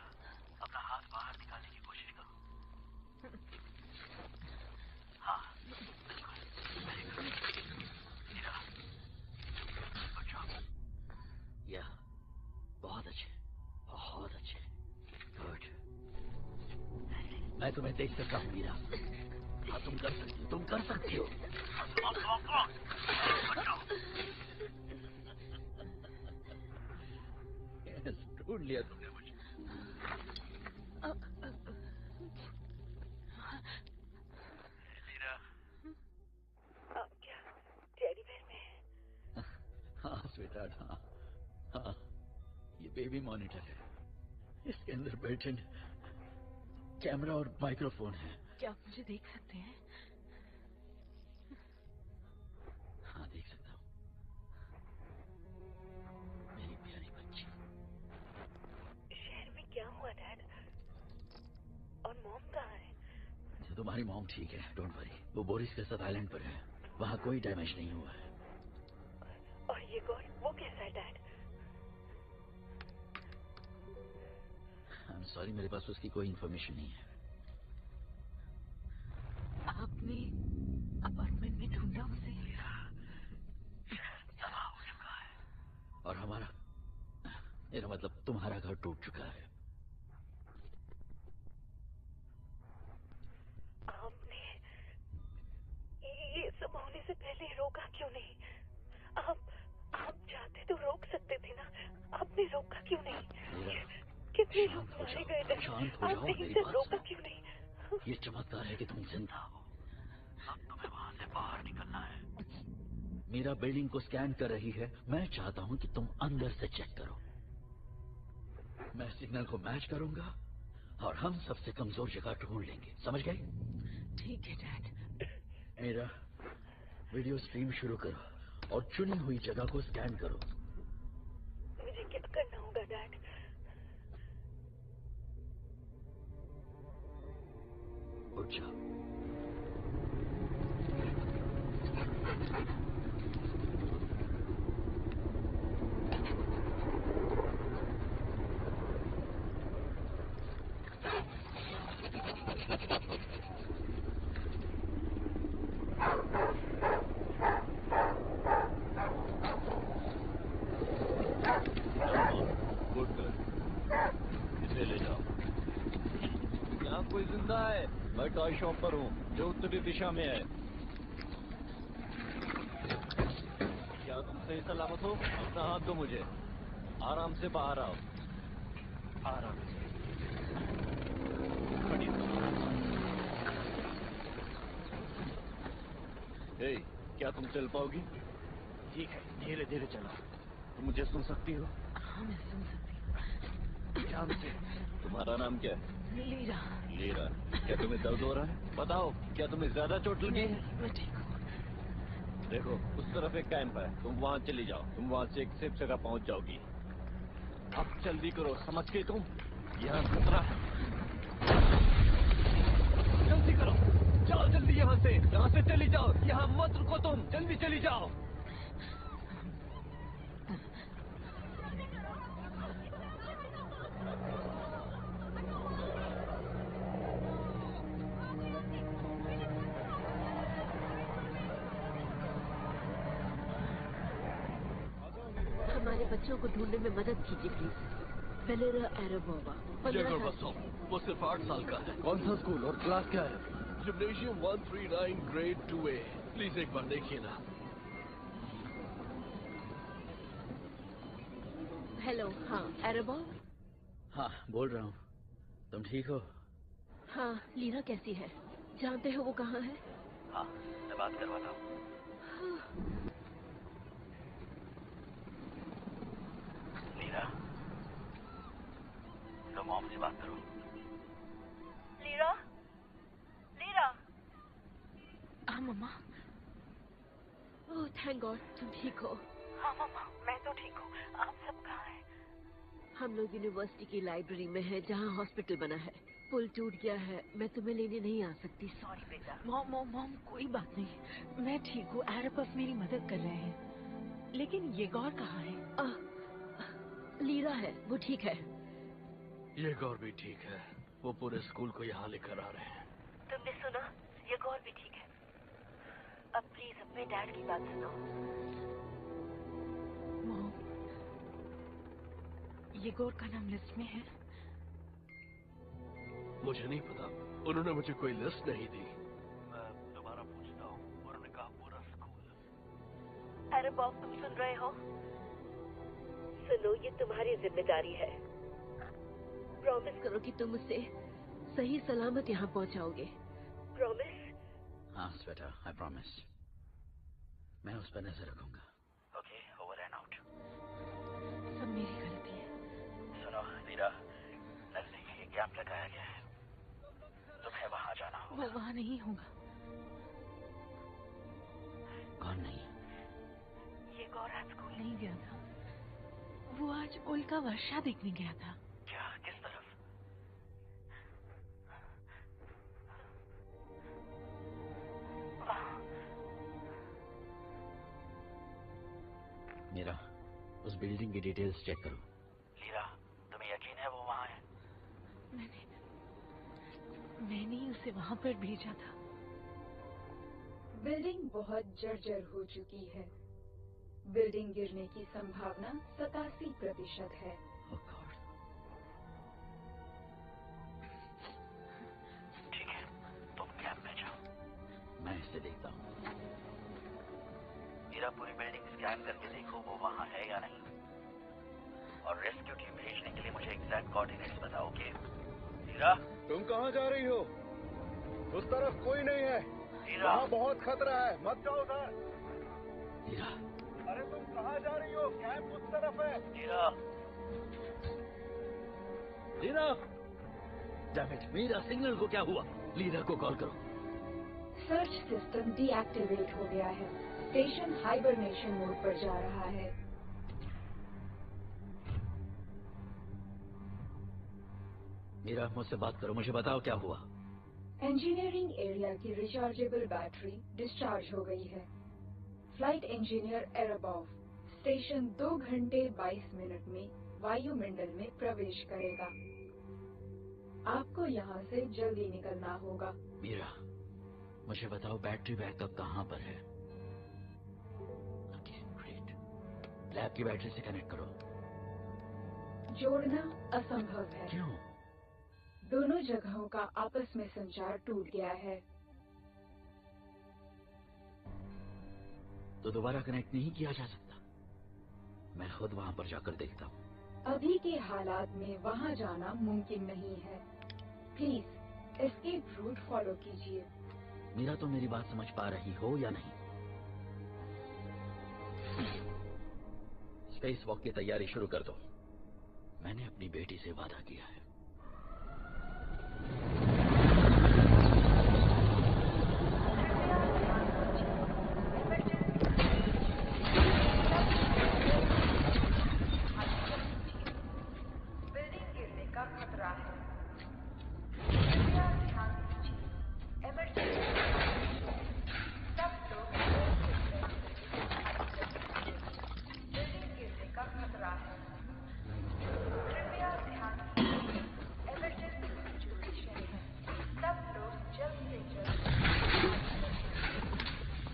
अपना हाथ बाहर निकालने की कोशिश करो। हाँ, बिल्कुल, very good. Lira, good job. या, बहुत अच्छे, बहुत अच्छे, गुड। मैं तुम्हें देख सकता हूँ मीरा। हाँ, तुम कर सकती हो, तुम कर सकती हो। ढूंढ लिया तुमने मुझे। लीरा, आप क्या टेडी बेयर में हैं? हाँ स्वीटहार्ट, हाँ हाँ, ये बेबी मॉनिटर है, इसके अंदर बिल्ट इन कैमरा और माइक्रोफोन है। क्या आप मुझे देख सकते हैं? हाँ, देख सकता हूँ, मेरी प्यारी बच्ची। शहर में क्या हुआ डैड? और मॉम कहाँ है? तुम्हारी मॉम ठीक है, डोंट वरी। वो बोरिस के साथ आइलैंड पर है, वहाँ कोई डैमेज नहीं हुआ है। और ये गॉड, वो कैसा है डैड? I'm sorry, मेरे पास उसकी कोई इन्फॉर्मेशन नहीं है। आपने अपार्टमेंट में ढूंढा उसे? तबाह हो चुका है। और हमारा, मेरा मतलब तुम्हारा घर टूट चुका है। आपने ये सब होने से पहले रोका क्यों नहीं? आप चाहते तो रोक सकते थे ना, आपने रोका क्यों नहीं? कितने लोग मारे गए थे, शांत हो जाओ, आपने मेरी इसे बात रोका सुनो। क्यों नहीं? ये चमत्कार है कि तुम जिंदा हो। अब तुम्हें वहां से बाहर निकलना है। मीरा बिल्डिंग को स्कैन कर रही है, मैं चाहता हूँ कि तुम अंदर से चेक करो। मैं सिग्नल को मैच करूंगा और हम सबसे कमजोर जगह ढूंढ लेंगे, समझ गए? ठीक है डैड। मीरा, वीडियो स्ट्रीम शुरू करो और चुनी हुई जगह को स्कैन करो। मुझे क्या करना होगा डैड? उठ जाओ। इसे ले जाओ। शॉप पर हूँ जो उत्तरी दिशा में है। क्या तुम सही सलामत हो? अपना हाथ दो मुझे। आराम से बाहर आओ, आराम से। खड़ी ए, क्या तुम चल पाओगी? ठीक है, धीरे धीरे चलो। तुम मुझे सुन सकती हो? हाँ, मैं सुन सकती हूँ। ध्यान से। तुम्हारा नाम क्या है? लीरा। लीरा, क्या तुम्हें दर्द हो रहा है? बताओ, क्या तुम्हें ज्यादा चोट लगी है? मैं ठीक हूँ। देखो, उस तरफ एक कैंप है, तुम वहाँ चली जाओ। तुम वहाँ से एक सेफ जगह पहुँच जाओगी। अब जल्दी करो, समझ गई तुम? यहाँ खतरा है। जल्दी करो, जाओ जल्दी यहाँ से चली जाओ। यहाँ मत रुको तुम, जल्दी चली जाओ। हमारे बच्चों को ढूंढने में मदद कीजिए प्लीज। वेलेरा एरेबोवा। वो सिर्फ 8 साल का है। कौन सा स्कूल और क्लास क्या है? Gymnasium 139 grade 2A। प्लीज एक बार देखिए ना। हेलो, हाँ एरेबोव? हाँ, बोल रहा हूँ। तुम ठीक हो? हाँ, लीरा कैसी है? जानते हो वो कहाँ है? हाँ, मैं बात करवाता हूँ। लीरा, लो मॉम से बात करो। Lira, lira. हाँ मम्मा। ओह थैंक गॉड, तुम ठीक हो? हाँ मम्मा, मैं तो ठीक हूँ। आप सब कहाँ हैं? हम लोग यूनिवर्सिटी की लाइब्रेरी में हैं, जहाँ हॉस्पिटल बना है। पुल टूट गया है, मैं तुम्हें लेने नहीं आ सकती। सॉरी बेटा। मॉम कोई बात नहीं, मैं ठीक हूँ। एरेबफ मेरी मदद कर रहे हैं। लेकिन ये गौर कहाँ है? लीरा है, वो ठीक है। ये गौर भी ठीक है। वो पूरे स्कूल को यहाँ लेकर आ रहे हैं। तुमने सुना? ये गौर भी ठीक है। अब प्लीज अपने डैड की बात सुनो। मॉम, ये गौर का नाम लिस्ट में है? मुझे नहीं पता, उन्होंने मुझे कोई लिस्ट नहीं दी। मैं दोबारा पूछता हूँ। उन्होंने कहा पूरा स्कूल। अरे बॉब, तुम सुन रहे हो? सुनो, ये तुम्हारी जिम्मेदारी है। प्रॉमिस करो कि तुम उसे सही सलामत यहाँ पहुँचाओगे। प्रॉमिस? हाँ स्वेटर, आई प्रॉमिस। मैं उस पर नजर रखूंगा। Okay, over and out. सब मेरी गलती है। सुनो लीरा, नजदीक एक कैंप लगाया गया है, तुम्हें वहाँ जाना होगा। वो वहाँ नहीं होगा। कौन नहीं? ये गौर आज स्कूल नहीं गया था। वो आज उल्का वर्षा देखने गया था। क्या? किस तरफ? मीरा, उस बिल्डिंग की डिटेल्स चेक करो। लीरा, तुम्हें यकीन है वो वहाँ है? मैंने ही उसे वहाँ पर भेजा था। बिल्डिंग बहुत जर्जर हो चुकी है। बिल्डिंग गिरने की संभावना 87% है। ठीक है, तुम कैंप में जाओ, मैं इसे देखता हूँ। मेरा पूरी बिल्डिंग स्कैन करके देखो वो वहाँ है या नहीं, और रेस्क्यू टीम भेजने के लिए मुझे एग्जैक्ट कोऑर्डिनेट्स बताओ। ओके मीरा? तुम कहाँ जा रही हो? उस तरफ कोई नहीं है। वहाँ बहुत खतरा है, मत जाओ उधर। मीरा, अरे तुम कहाँ जा रही हो? कैंप उस तरफ है। Meera, Lira, damn it, Meera signal को क्या हुआ? लीरा को कॉल करो। सर्च सिस्टम डीएक्टिवेट हो गया है। स्टेशन हाइबरनेशन मोड पर जा रहा है। मीरा, मुझसे बात करो, मुझे बताओ क्या हुआ। इंजीनियरिंग एरिया की रिचार्जेबल बैटरी डिस्चार्ज हो गई है। फ्लाइट इंजीनियर एरेबोव स्टेशन 2 घंटे 22 मिनट में वायुमंडल में प्रवेश करेगा। आपको यहाँ से जल्दी निकलना होगा। मीरा, मुझे बताओ बैटरी बैकअप कहाँ पर है? Okay, great. लैब की बैटरी से कनेक्ट करो। जोड़ना असंभव है। क्यों? दोनों जगहों का आपस में संचार टूट गया है। तो दोबारा कनेक्ट नहीं किया जा सकता। मैं खुद वहां पर जाकर देखता हूँ। अभी के हालात में वहां जाना मुमकिन नहीं है। प्लीज एस्केप रूट फॉलो कीजिए। मीरा, तो मेरी बात समझ पा रही हो या नहीं? स्पेस वॉक की तैयारी शुरू कर दो। मैंने अपनी बेटी से वादा किया है। बिल्डिंग गिरने का खतरा है। कृपया ध्यान दीजिए। इमरजेंसी सब लोग बिल्डिंग गिरने का खतरा है। कृपया ध्यान दीजिए। इमरजेंसी सिचुएशन है। सब लोग जल्द से जल्द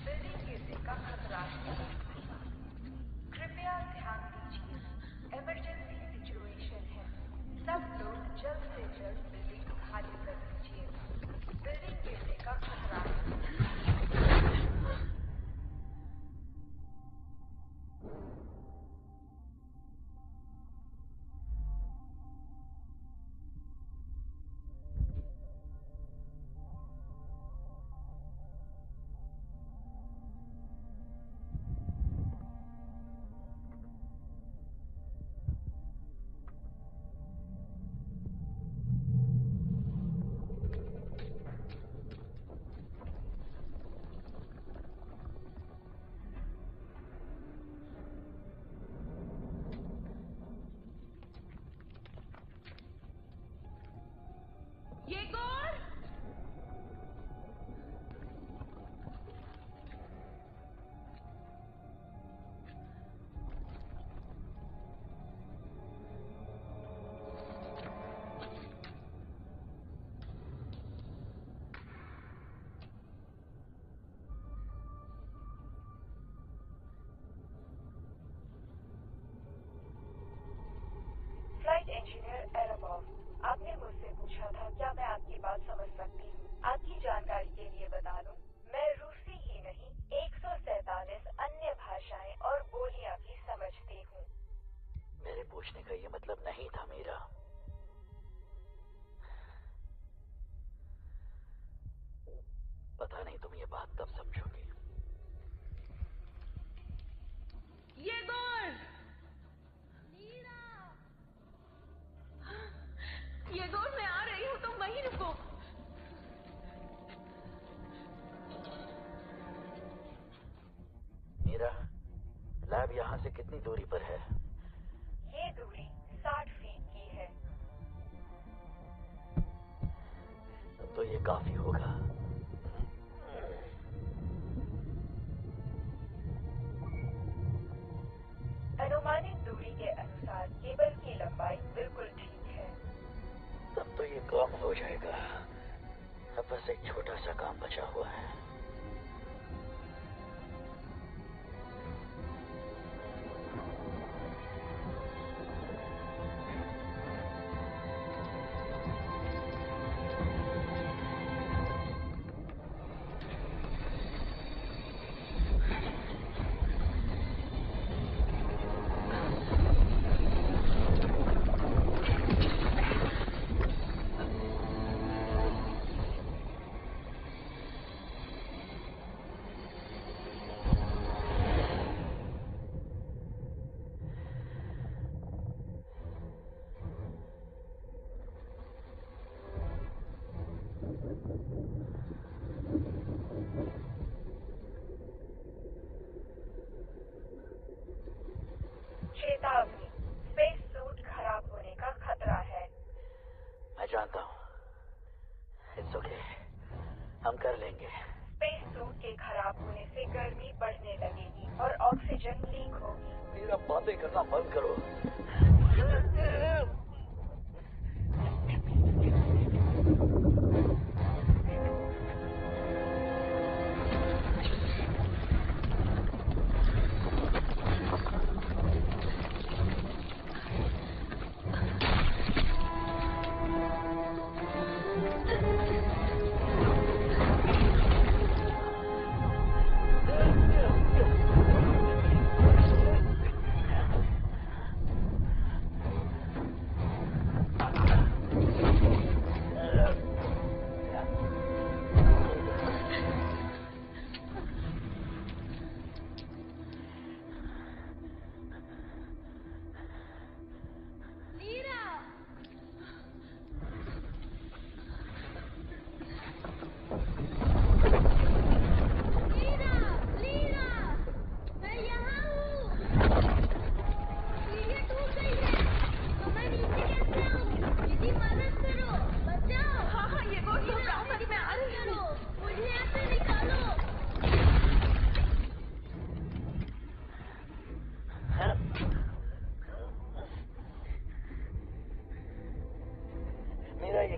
बिल्डिंग गिरने का खतरा है। कृपया ध्यान दीजिए। इमरजेंसी सिचुएशन है। सब लोग जल्द से जल्द बिल्डिंग खाली कर दीजिए। बिल्डिंग गिरने का खतरा है। येगोर! फ्लाइट इंजीनियर एराबॉफ, आपने मुझसे पूछा था क्या मैं आपकी बात समझ सकती हूँ। आपकी जानकारी के लिए बता दूं, मैं रूसी ही नहीं 147 अन्य भाषाएं और बोलियां भी समझती हूँ। मेरे पूछने का ये मतलब नहीं था मीरा। पता नहीं तुम ये बात कब समझोगी। येगोर! येगोर, मैं आ रही हूँ, तुम वहीं रुको। मीरा, लैब यहाँ से कितनी दूरी पर है? ये दूरी 60 फीट की है। तब तो ये काफी होगा। अनुमानित दूरी के अनुसार केबल की लंबाई बिल्कुल ठीक है। तब तो ये काम हो जाएगा। अब बस एक छोटा सा काम बचा हुआ है। चेतावनी, स्पेस सूट खराब होने का खतरा है। मैं जानता हूँ। इट्स ओके, हम कर लेंगे। स्पेस सूट के खराब होने से गर्मी बढ़ने लगेगी और ऑक्सीजन लीक होगी। मेरा बातें करना बंद करो।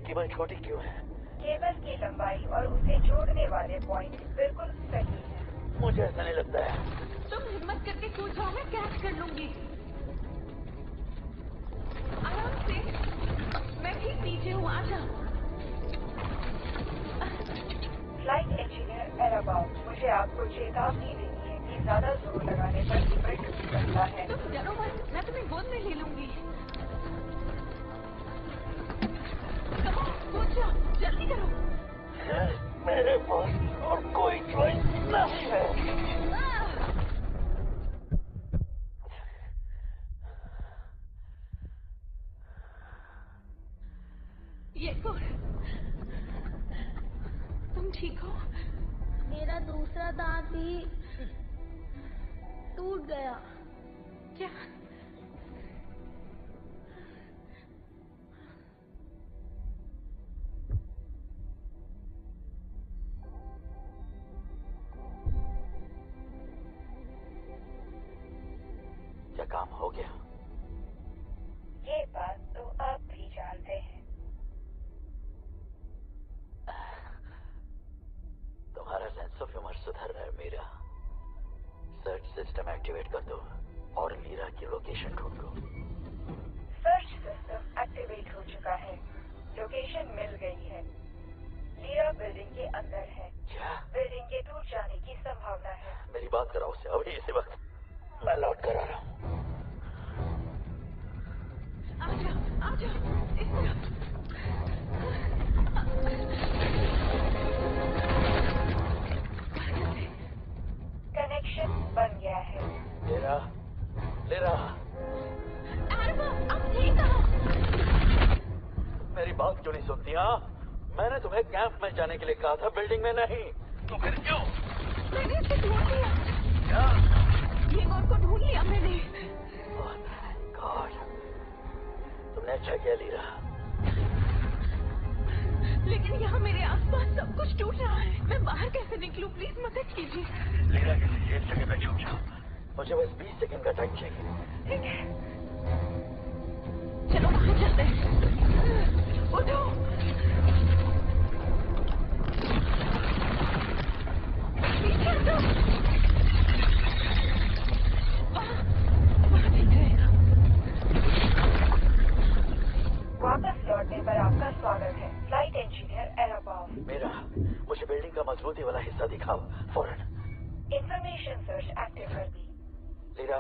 कीमत छोटी क्यों है? केबल की लंबाई और उसे जोड़ने वाले पॉइंट बिल्कुल सही है। मुझे ऐसा नहीं लगता है। तुम हिम्मत करके कूद जाओ, मैं कैच कर लूंगी। आराम से, मैं ठीक पीछे हूँ, आ जाओ। फ्लाइट इंजीनियर एराबाउट, मुझे आपको चेतावनी देनी है कि ज्यादा जोर लगाने पर कीमत टूट सकता है। तुम डरो मत, मैं तुम्हें गोद में ले लूंगी। कूद जाओ, जल्दी करो। मेरे पास और कोई चॉइस नहीं है। ये कौन? तुम ठीक हो? मेरा दूसरा दांत भी टूट गया। क्या? क्या काम हो गया? ये बात तो आप भी जानते हैं। तुम्हारा सेंस ऑफ ह्यूमर सुधर रहा है मेरा। सर्च सिस्टम एक्टिवेट कर दो और लीरा की लोकेशन ढूंढ लो। सर्च सिस्टम एक्टिवेट हो चुका है। लोकेशन मिल गई है। लीरा बिल्डिंग के अंदर है। क्या? बिल्डिंग के टूट जाने की संभावना है। मेरी बात कराओ उससे अभी इसी वक्त। मैं लौट कर आ रहा हूँ। आ जाओ, इस तरफ। कनेक्शन बन गया है। लीरा, लीरा, अब ठीक हो? मेरी बात क्यों नहीं सुनती? हाँ, मैंने तुम्हें कैंप में जाने के लिए कहा था, बिल्डिंग में नहीं। तो फिर क्यों? मैंने इसे ढूंढ लिया। क्या? ये गॉड को ढूंढ लिया मैंने। गॉड, तुमने अच्छा किया लीरा। लेकिन यहाँ मेरे आसपास सब कुछ टूट रहा है। मैं बाहर कैसे निकलूं? प्लीज मदद कीजिए। लीरा, किसी सेफ जगह पे छुप जाओ। मुझे बस 20 सेकंड का टाइम चाहिए। ठीक है, चलो वहाँ चलते हैं। उठो। पीछे हटो। वहाँ ठीक रहेगा। वापस लौटने पर आपका स्वागत है, फ्लाइट इंजीनियर एराबाउ। मेरा, मुझे बिल्डिंग का मजबूती वाला हिस्सा दिखाओ फौरन। इंफॉर्मेशन सर्च एक्टिव कर दी। लीरा,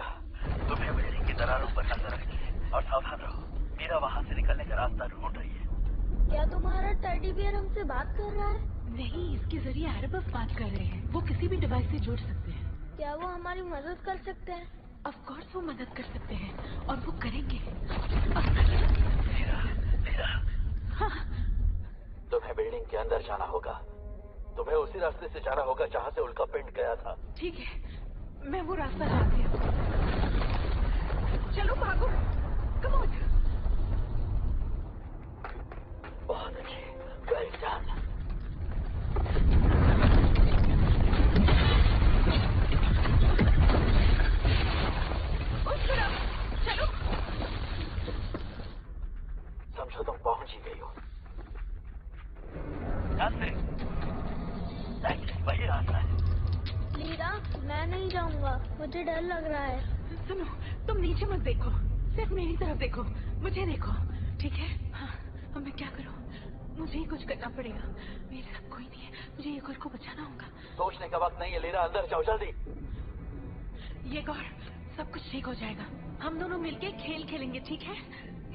तुम्हें बिल्डिंग की दरारों पर नजर रखनी है और सावधान रहो। मीरा वहाँ से निकलने का रास्ता ढूंढ रही है। क्या तुम्हारा टेडी बियर हमसे बात कर रहा है? नहीं, इसके जरिए एराबस बात कर रहे हैं। वो किसी भी डिवाइस से जुड़ सकते हैं। क्या वो हमारी मदद कर सकते हैं? ऑफ कोर्स वो मदद कर सकते हैं और वो करेंगे। लीरा, हाँ। तुम्हें बिल्डिंग के अंदर जाना होगा। तुम्हें उसी रास्ते से जाना होगा जहाँ से उल्का पिंड गया था। ठीक है, मैं वो रास्ता जानती हूँ। चलो भागो, कम ऑन। बहुत अच्छी, वेल डन। उस तरफ चलो। समझो तुम पहुंच ही गई हो। वही रास्ता है। लीरा, मैं नहीं जाऊंगा, मुझे डर लग रहा है। सुनो, तुम नीचे मत देखो, सिर्फ मेरी तरफ देखो, मुझे देखो, ठीक है? हाँ, अब मैं क्या करूँ? मुझे ही कुछ करना पड़ेगा। मेरे साथ कोई नहीं है, मुझे ये गौर को बचाना होगा। सोचने का वक्त नहीं है लीरा, अंदर जाओ जल्दी। ये गौर, सब कुछ ठीक हो जाएगा। हम दोनों मिलके खेल खेलेंगे, ठीक है?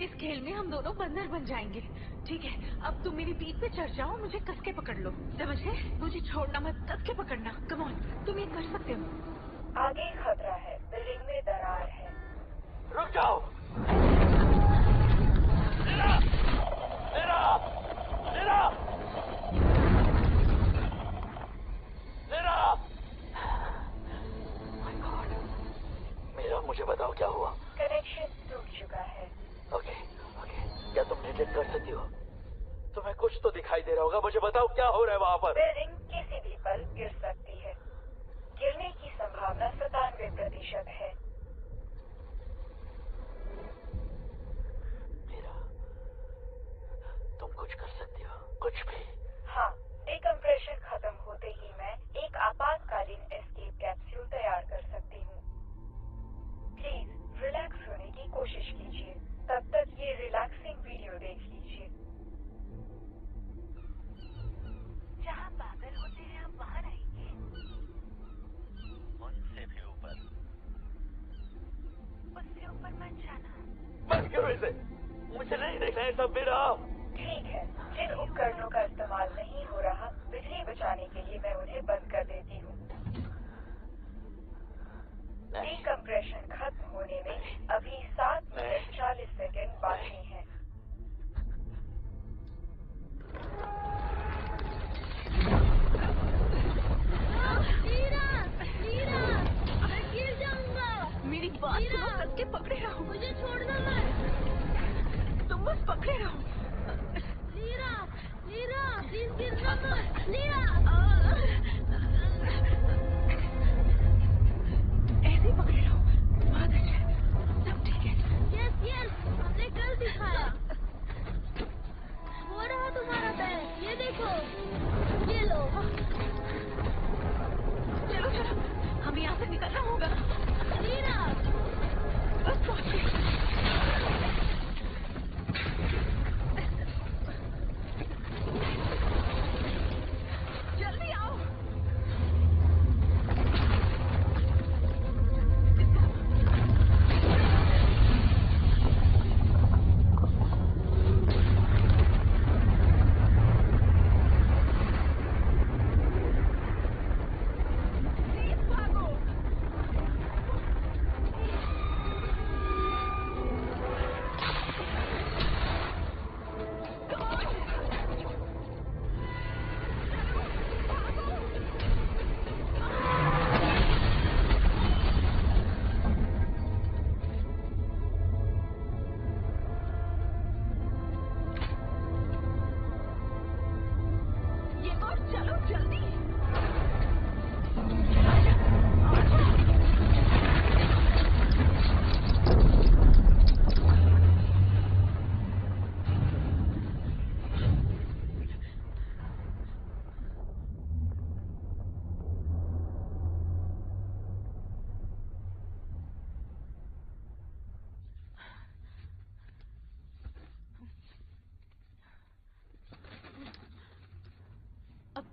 इस खेल में हम दोनों बंदर बन जाएंगे, ठीक है? अब तुम मेरी पीठ पे चढ़ जाओ, मुझे कस के पकड़ लो, समझ गए? मुझे छोड़ना मत, कस के पकड़ना। कम ऑन, तुम ये कर सकते हो। आगे खतरा है, बिल्डिंग में दरार है। रुक जाओ। Lira! Lira! Lira! Lira! My god, Meera, मुझे बताओ क्या हुआ? कनेक्शन टूट चुका है। ओके, क्या तुम डिटेक्ट कर सकती हो? तुम्हें कुछ तो दिखाई दे रहा होगा, मुझे बताओ क्या हो रहा है वहाँ पर? बिल्डिंग किसी भी पल गिर सकती है। गिरने की संभावना 97% है। मीरा, तुम कुछ कर सकती से। मुझे नहीं देखना है सब मेरा। ठीक है, जिन उपकरणों का इस्तेमाल नहीं हो रहा, बिजली बचाने के लिए मैं उन्हें बंद कर देती हूँ। डिकम्प्रेशन खत्म होने में अभी 7 मिनट 40 सेकंड बाकी हैं। मीरा, मैं गिर जाऊंगा। मेरी बात सुनो, कस के पकड़े रहो। मुझे छोड़ना मत। तुम बस पकड़े रहो। मीरा, प्लीज गिरना मत। मीरा, ऐसे ही पकड़े रहो। बहुत अच्छा, सब ठीक है। यस, हमने कल दिखाया। हो रहा तुम्हारा पैर, ये देखो, ये लो। चलो, हमें यहाँ से निकलना होगा। मीरा, बस पहुँच गए। जल्दी आओ।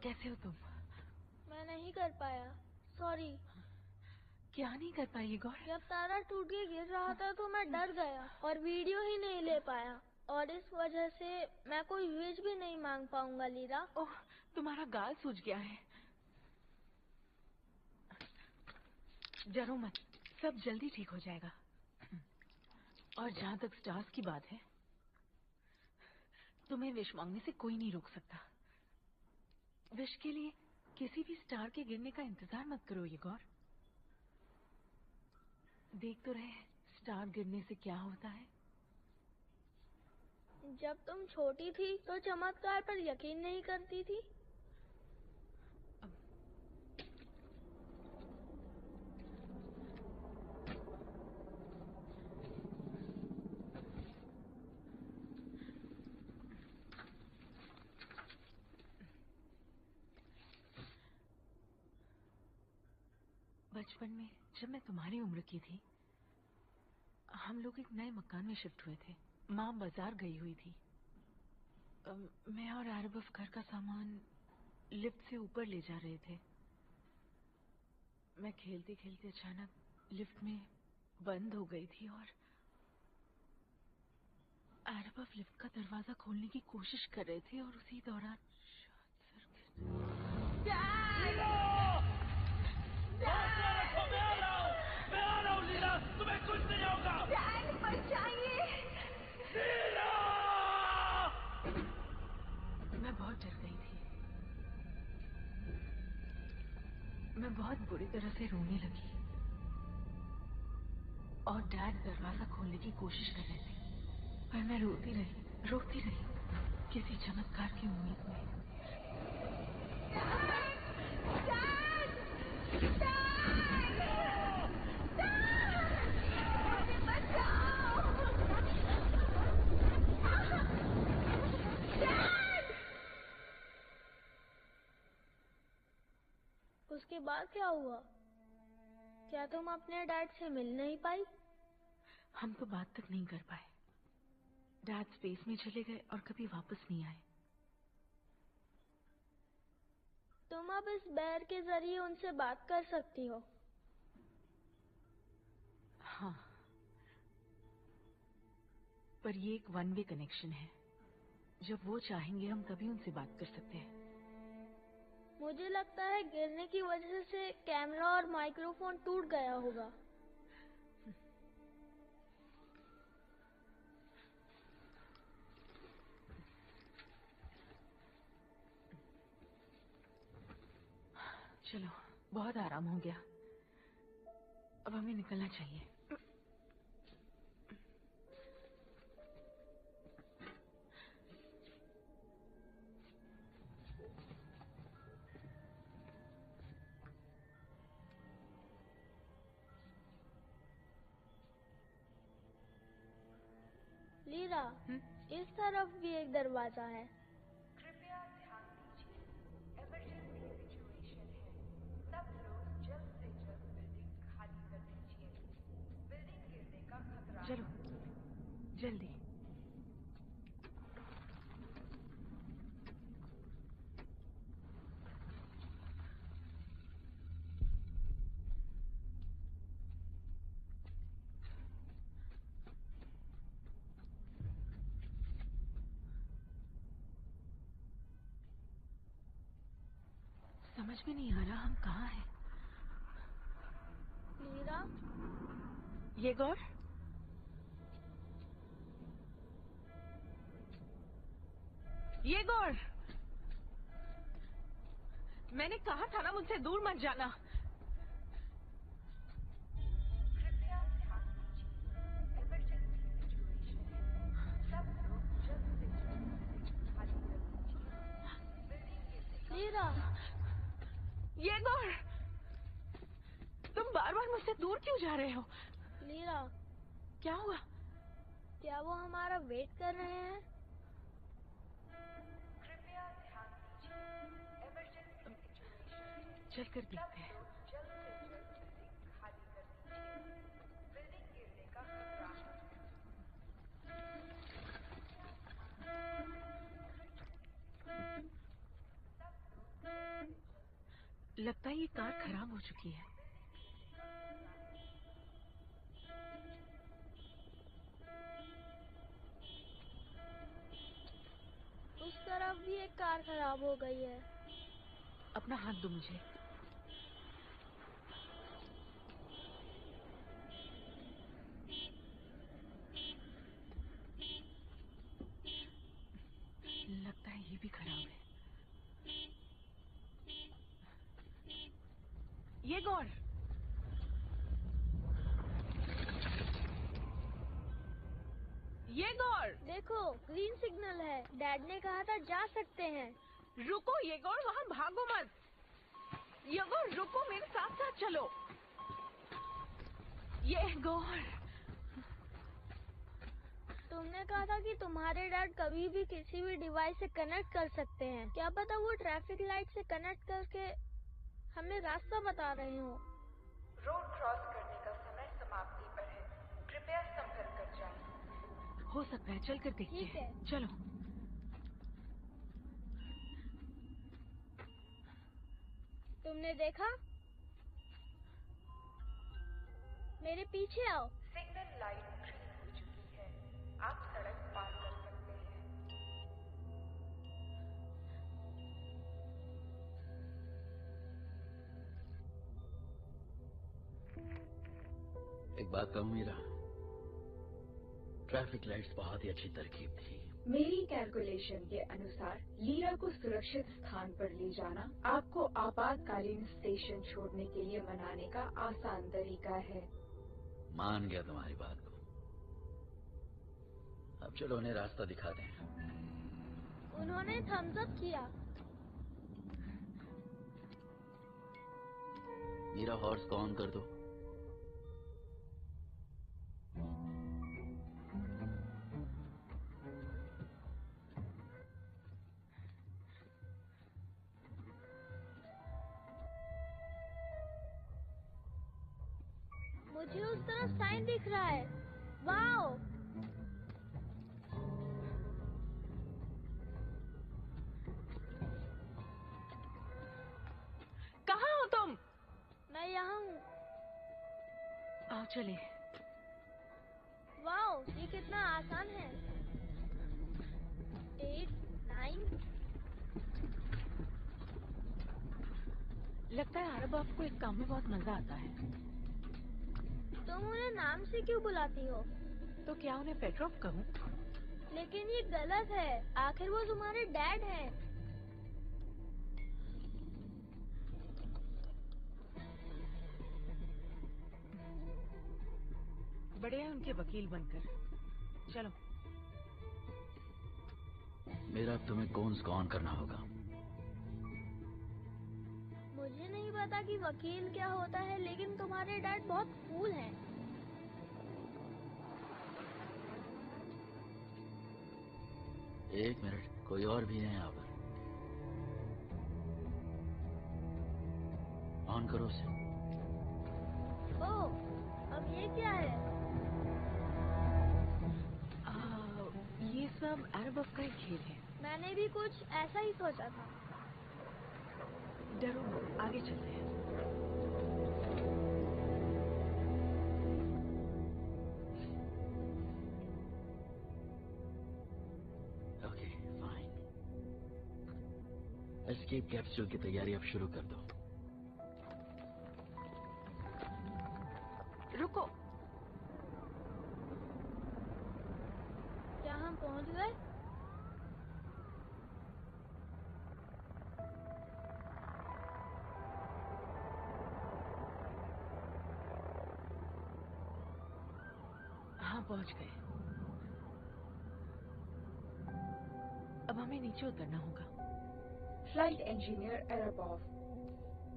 कैसे हो तुम? मैं नहीं कर पाया, सॉरी। क्या नहीं कर पाई गौर? जब तारा टूट के गिर रहा था तो मैं डर गया और वीडियो ही नहीं ले पाया, और इस वजह से मैं कोई विश भी नहीं मांग पाऊंगा लीरा। ओह, तुम्हारा गाल सूज गया है। डरो मत, सब जल्दी ठीक हो जाएगा। और जहाँ तक स्टार्स की बात है, तुम्हें विश मांगने से कोई नहीं रोक सकता। विश के लिए किसी भी स्टार के गिरने का इंतजार मत करो ये गौर। देख तो रहे स्टार गिरने से क्या होता है। जब तुम छोटी थी तो चमत्कार पर यकीन नहीं करती थी। बचपन में जब मैं तुम्हारी उम्र की थी, हम लोग एक नए मकान में शिफ्ट हुए थे। माँ बाजार गई हुई थी। मैं और आरबफ घर का सामान लिफ्ट से ऊपर ले जा रहे थे। मैं खेलते खेलते अचानक लिफ्ट में बंद हो गई थी और आरबफ लिफ्ट का दरवाजा खोलने की कोशिश कर रहे थे और उसी दौरान तुम्हें कुछ नहीं होगा। डैड बचाइए। मैं बहुत डर गई थी। मैं बहुत बुरी तरह से रोने लगी और डैड दरवाजा खोलने की कोशिश कर रहे थे, पर मैं रोती रही किसी चमत्कार की उम्मीद में। उसके बाद क्या हुआ? क्या तुम अपने डैड से मिल नहीं पाई? हम तो बात तक नहीं कर पाए। डैड स्पेस में चले गए और कभी वापस नहीं आए। तुम अब इस बैर के जरिए उनसे बात कर सकती हो। हाँ, पर ये एक वन वे कनेक्शन है। जब वो चाहेंगे हम तभी उनसे बात कर सकते हैं। मुझे लगता है गिरने की वजह से कैमरा और माइक्रोफोन टूट गया होगा। चलो, बहुत आराम हो गया। अब हमें निकलना चाहिए। लीरा, इस तरफ भी एक दरवाजा है। कृपया ध्यान दीजिए, इमरजेंसी सिचुएशन है। सब लोग जल्द से जल्द बिल्डिंग खाली कर दीजिए। बिल्डिंग गिरने का खतरा है। चलो, जल्दी। समझ में नहीं आ रहा हम कहाँ हैं। लीरा, येगोर, येगोर, मैंने कहा था ना मुझसे दूर मत जाना। कृपया ध्यान दीजिए, इमरजेंसी सिचुएशन है। सब लोग जल्द से जल्द बिल्डिंग खाली कर दीजिए। बिल्डिंग गिरने का लीरा, येगोर, तुम बार बार मुझसे दूर क्यों जा रहे हो? लीरा, क्या हुआ? क्या वो हमारा वेट कर रहे हैं? कृपया ध्यान दीजिए, इमरजेंसी सिचुएशन है। चलकर देखते हैं। सब लोग जल्द से जल्द बिल्डिंग खाली कर दीजिए। बिल्डिंग गिरने का खतरा है। लगता है ये कार खराब हो चुकी है। उस तरफ भी एक कार खराब हो गई है। अपना हाथ दो मुझे। लगता है ये भी खराब है। येगोर, येगोर, देखो, ग्रीन सिग्नल है। डैड ने कहा था जा सकते हैं। रुको येगोर, वहाँ भागो मत। येगोर रुको, मेरे साथ साथ चलो। येगोर, तुमने कहा था कि तुम्हारे डैड कभी भी किसी भी डिवाइस से कनेक्ट कर सकते हैं। क्या पता वो ट्रैफिक लाइट से कनेक्ट करके हमें रास्ता बता रहे हो। रोड क्रॉस करने का समय समाप्ति पर है। कृपया संभल कर जाएं। हो सकता है, चल कर देखते ठीक है। हैं। चलो। तुमने देखा? मेरे पीछे आओ। सिग्नल लाइट ग्रीन हो चुकी है। आप सड़क पार कर सकते हैं। एक बात कहूँ मीरा, ट्रैफिक लाइट्स बहुत ही अच्छी तरकीब थी। मेरी कैलकुलेशन के अनुसार लीरा को सुरक्षित स्थान पर ले जाना आपको आपातकालीन स्टेशन छोड़ने के लिए मनाने का आसान तरीका है। मान गया तुम्हारी बात को। अब चलो उन्हें रास्ता दिखा दें। उन्होंने थम्स अप किया। मीरा, हॉर्स को ऑन कर दो। मुझे उस तरफ साइन दिख रहा है। वाओ! कहाँ हो तुम? मैं यहाँ हूँ। आओ चले। वाओ! वाओ, ये कितना आसान है। 8, 9। लगता है आरब आपको इस काम में बहुत मजा आता है। तुम उन्हें नाम से क्यों बुलाती हो? तो क्या उन्हें पेट्रोव कहूँ? लेकिन ये गलत है, आखिर वो तुम्हारे डैड हैं। बड़े हैं उनके वकील बनकर। चलो। मेरा अब तुम्हें कौन ऑन करना होगा। मुझे नहीं पता कि वकील क्या होता है, लेकिन तुम्हारे डैड बहुत कूल हैं। एक मिनट, कोई और भी है यहाँ पर? ऑन करो उसे। ओह, अब ये क्या है? ये सब अरब का ही खेल है। मैंने भी कुछ ऐसा ही सोचा था। डरो, आगे चलते हैं। Okay, fine. एस्केप कैप्सूल की तैयारी अब शुरू कर दो। रुको। क्या हम पहुंच गए? हाँ, पहुंच गए। अब हमें नीचे उतरना होगा। फ्लाइट इंजीनियर एरबॉफ,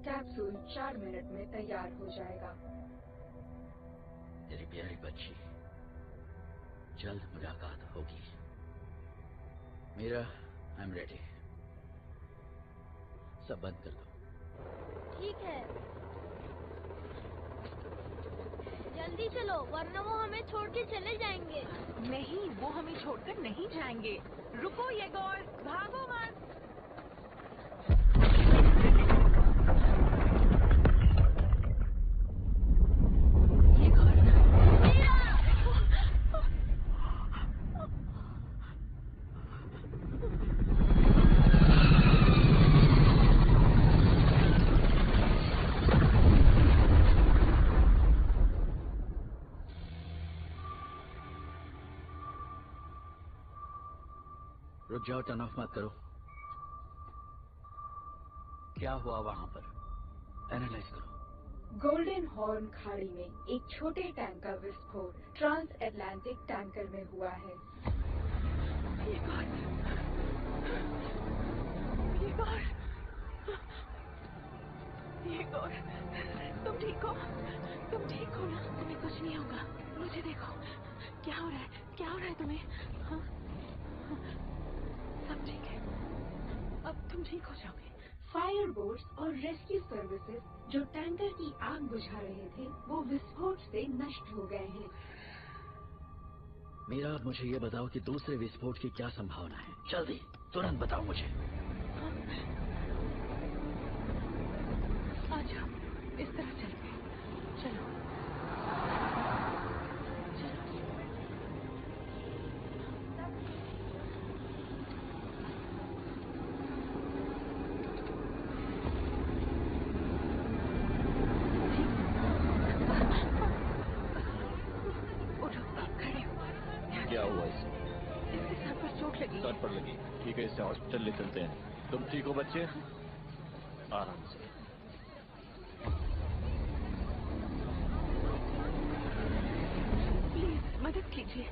कैप्सूल 4 मिनट में तैयार हो जाएगा। तेरी प्यारी बच्ची, जल्द मुलाकात होगी। Meera, I am ready. सब बंद कर दो। ठीक है, जल्दी चलो, वरना वो हमें छोड़ के चले जाएंगे। नहीं, वो हमें छोड़कर नहीं जाएंगे। रुको येगोर, भागो मत। रुक जाओ, टर्न ऑफ मत करो। क्या हुआ वहां पर? एनालाइज करो। गोल्डन हॉर्न खाड़ी में एक छोटे टैंक का विस्फोट ट्रांस अटलांटिक टैंकर में हुआ है। येगोर, तुम ठीक हो? तुम ठीक हो ना? तुम्हें कुछ नहीं होगा। मुझे देखो, क्या हो रहा है? क्या हो रहा है तुम्हें? हाँ? सब ठीक है, अब तुम ठीक हो जाओगे। फायर बोट्स और रेस्क्यू सर्विसेज जो टैंकर की आग बुझा रहे थे, वो विस्फोट से नष्ट हो गए हैं। मीरा, अब मुझे ये बताओ कि दूसरे विस्फोट की क्या संभावना है। जल्दी, तुरंत बताओ मुझे। आ जाओ, इस तरह चलते हैं। चलो। सर पर लगी। ठीक है, इसे हॉस्पिटल ले चलते हैं। तुम ठीक हो बच्चे? आराम से। प्लीज मदद कीजिए,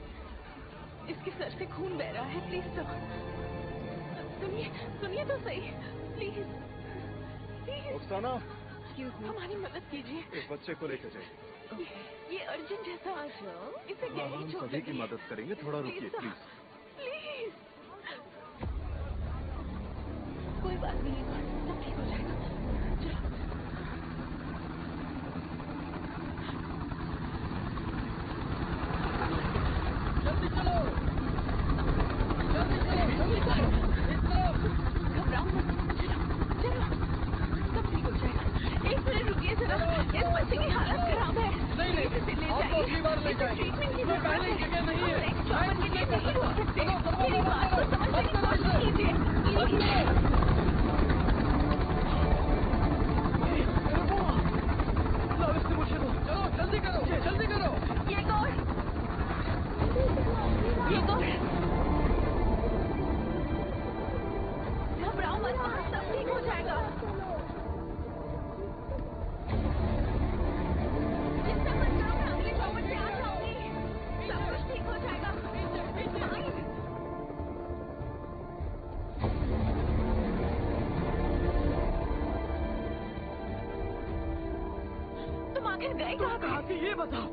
इसके सर से खून बह रहा है। प्लीज तो सुनिए तो सही। प्लीज प्लीज रुखसाना, हमारी मदद कीजिए। इस बच्चे को लेकर जाइए। ये अर्जेंट है सर, इसे गहरी चोट सभी की मदद करेंगे। थोड़ा रुकिए प्लीज। प्लीज। कोई बात नहीं, सब ठीक हो जाएगा। चलो। जल्दी चलो, जल्दी चलो, जल्दी करो। इस तरफ। घबराओ मत। चलो, सब ठीक हो जाएगा। एक मिनट रुकिए जरा, इस बच्चे की हालत खराब है। नहीं, इसे ले आपको जाइए। अगली बार ले जाएंगे। ट्रीटमेंट की इसमें जरूरत पहले है। जगह नहीं गए कहाँ थे ये बताओ।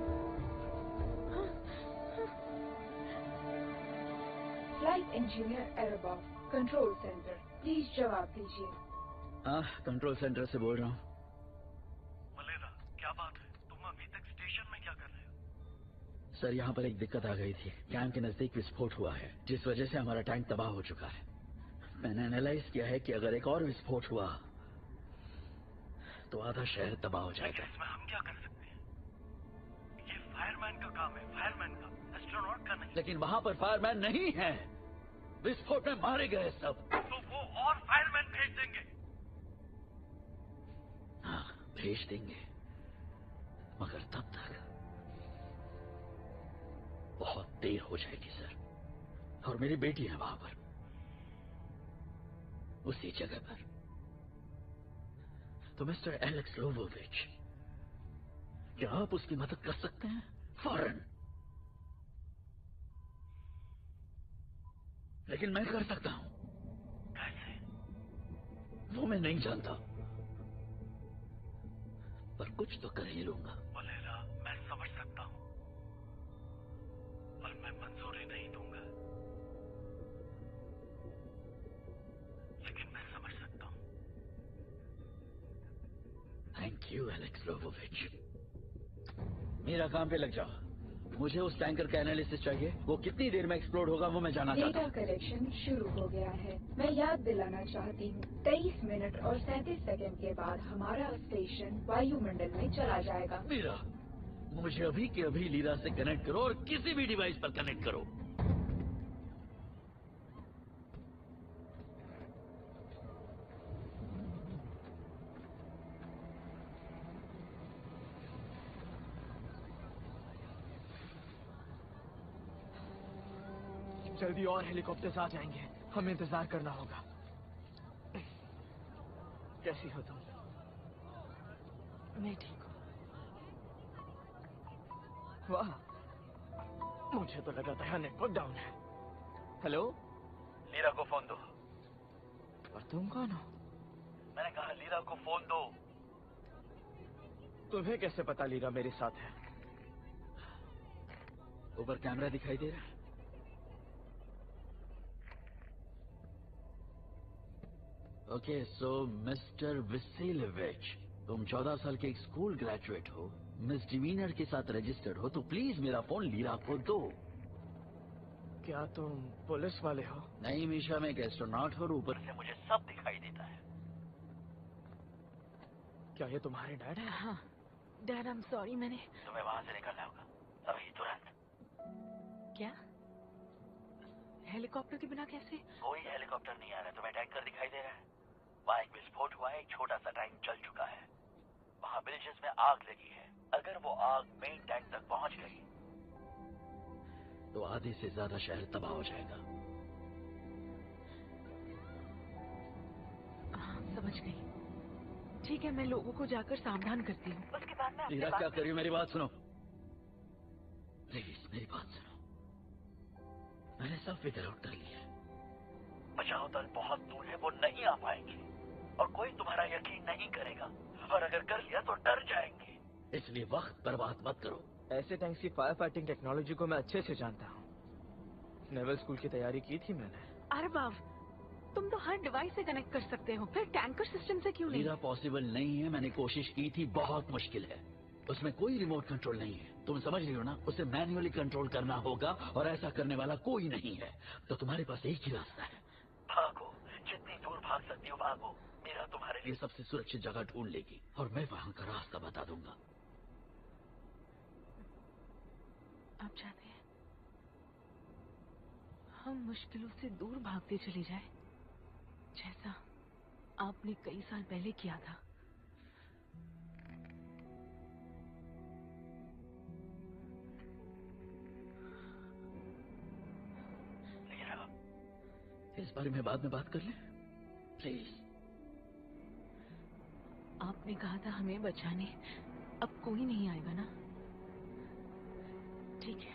फ्लाइट इंजीनियर एरोबॉफ, कंट्रोल सेंटर, प्लीज जवाब दीजिए। हाँ, कंट्रोल सेंटर से बोल रहा हूँ। मलेरा, क्या बात है? तुम अभी तक स्टेशन में क्या कर रहे हो? सर, यहाँ पर एक दिक्कत आ गई थी। कैंप के नजदीक विस्फोट हुआ है, जिस वजह से हमारा टैंक तबाह हो चुका है। मैंने एनालाइज किया है कि अगर एक और विस्फोट हुआ तो आधा शहर तबाह हो जाएगा। इसमें हम क्या कर सकते हैं? ये फायरमैन का काम है, फायरमैन का, एस्ट्रोनॉट का नहीं। लेकिन वहाँ पर फायरमैन नहीं है। विस्फोट में मारे गए सब। तो वो और फायरमैन भेज देंगे। हाँ, भेज देंगे, मगर तब तक बहुत देर हो जाएगी सर। और मेरी बेटी है वहां पर, उसी जगह पर। तो मिस्टर एलेक्स लोवोविच, क्या आप उसकी मदद कर सकते हैं फौरन? लेकिन मैं कर सकता हूं। कैसे? वो मैं नहीं जानता, पर कुछ तो कर ही लूंगा। मलेरा, मैं समझ सकता हूं, पर मैं मंजूरी नहीं दूंगा। लेकिन मैं समझ सकता हूं। थैंक यू एलेक्स लोवोविच। मेरा काम पे लग जाओ। मुझे उस टैंकर का एनालिसिस चाहिए। वो कितनी देर में एक्सप्लोड होगा वो मैं जानना चाहता हूँ। डेटा कलेक्शन शुरू हो गया है। मैं याद दिलाना चाहती हूँ, 23 मिनट और 37 सेकंड के बाद हमारा स्टेशन वायुमंडल में चला जाएगा। लीरा, मुझे अभी के अभी लीरा से कनेक्ट करो और किसी भी डिवाइस पर कनेक्ट करो। जल्दी और हेलीकॉप्टर्स आ जाएंगे, हमें इंतजार करना होगा। कैसी हो तुम? मैं ठीक हूँ। वाह, मुझे तो लगा था नेटवर्क डाउन है। हेलो, लीरा को फोन दो। और तुम कौन हो? मैंने कहा लीरा को फोन दो। तुम्हें कैसे पता लीरा मेरे साथ है? ऊपर कैमरा दिखाई दे रहा है। ओके, सो मिस्टर वसीलेविच, तुम 14 साल के एक स्कूल ग्रेजुएट हो, मिस डिवीनर के साथ रजिस्टर्ड हो, तो प्लीज मेरा फोन लीरा को दो। क्या तुम पुलिस वाले हो? नहीं मीशा, मैं एक एस्ट्रोनॉट हूँ और ऊपर से मुझे सब दिखाई देता है। क्या ये तुम्हारे डैड है? हाँ डैड, आई एम सॉरी, मैंने। तुम्हें वहां से निकलना होगा अभी, तुरंत। क्या? हेलीकॉप्टर के बिना कैसे? कोई हेलीकॉप्टर नहीं आ रहा। तुम्हें टैंकर दिखाई दे रहा है? वहाँ एक विस्फोट हुआ है, एक छोटा सा टैंक जल चुका है। वहाँ बिल्डिंग्स में आग लगी है। अगर वो आग मेन टैंक तक पहुंच गई तो आधे से ज्यादा शहर तबाह हो जाएगा। हाँ, समझ गई। ठीक है, मैं लोगों को जाकर सावधान करती हूँ। उसके बाद मैं लीरा, क्या कर रही हो? मेरी बात सुनो प्लीज, मेरी बात सुनो। मैंने सब फिगर आउट कर लिया है। बचाव दल बहुत दूर है, वो नहीं आ पाएंगे और कोई तुम्हारा यकीन नहीं करेगा, और अगर कर लिया तो डर जाएंगे। इसलिए वक्त बर्बाद मत करो। ऐसे टैंक्स की फायर फाइटिंग टेक्नोलॉजी को मैं अच्छे से जानता हूँ। नेवल स्कूल की तैयारी की थी मैंने। अरे बाब, तुम तो हर डिवाइस से कनेक्ट कर सकते हो, फिर टैंकर सिस्टम से क्यों नहीं? मेरा पॉसिबल नहीं है। मैंने कोशिश की थी, बहुत मुश्किल है। उसमें कोई रिमोट कंट्रोल नहीं है। तुम समझ रही हो ना? उसे मैन्युअली कंट्रोल करना होगा और ऐसा करने वाला कोई नहीं है। तो तुम्हारे पास एक ही रास्ता है। भागो, जितनी दूर भाग सकती हो भागो। मेरा तुम्हारे लिए सबसे सुरक्षित जगह ढूंढ लेगी और मैं वहां का रास्ता बता दूंगा। आप चाहते हैं हम मुश्किलों से दूर भागते चले जाए, जैसा आपने कई साल पहले किया था? इस बारे में बाद में बात कर ले प्लीज। आपने कहा था हमें बचाने, अब कोई नहीं आएगा ना? ठीक है,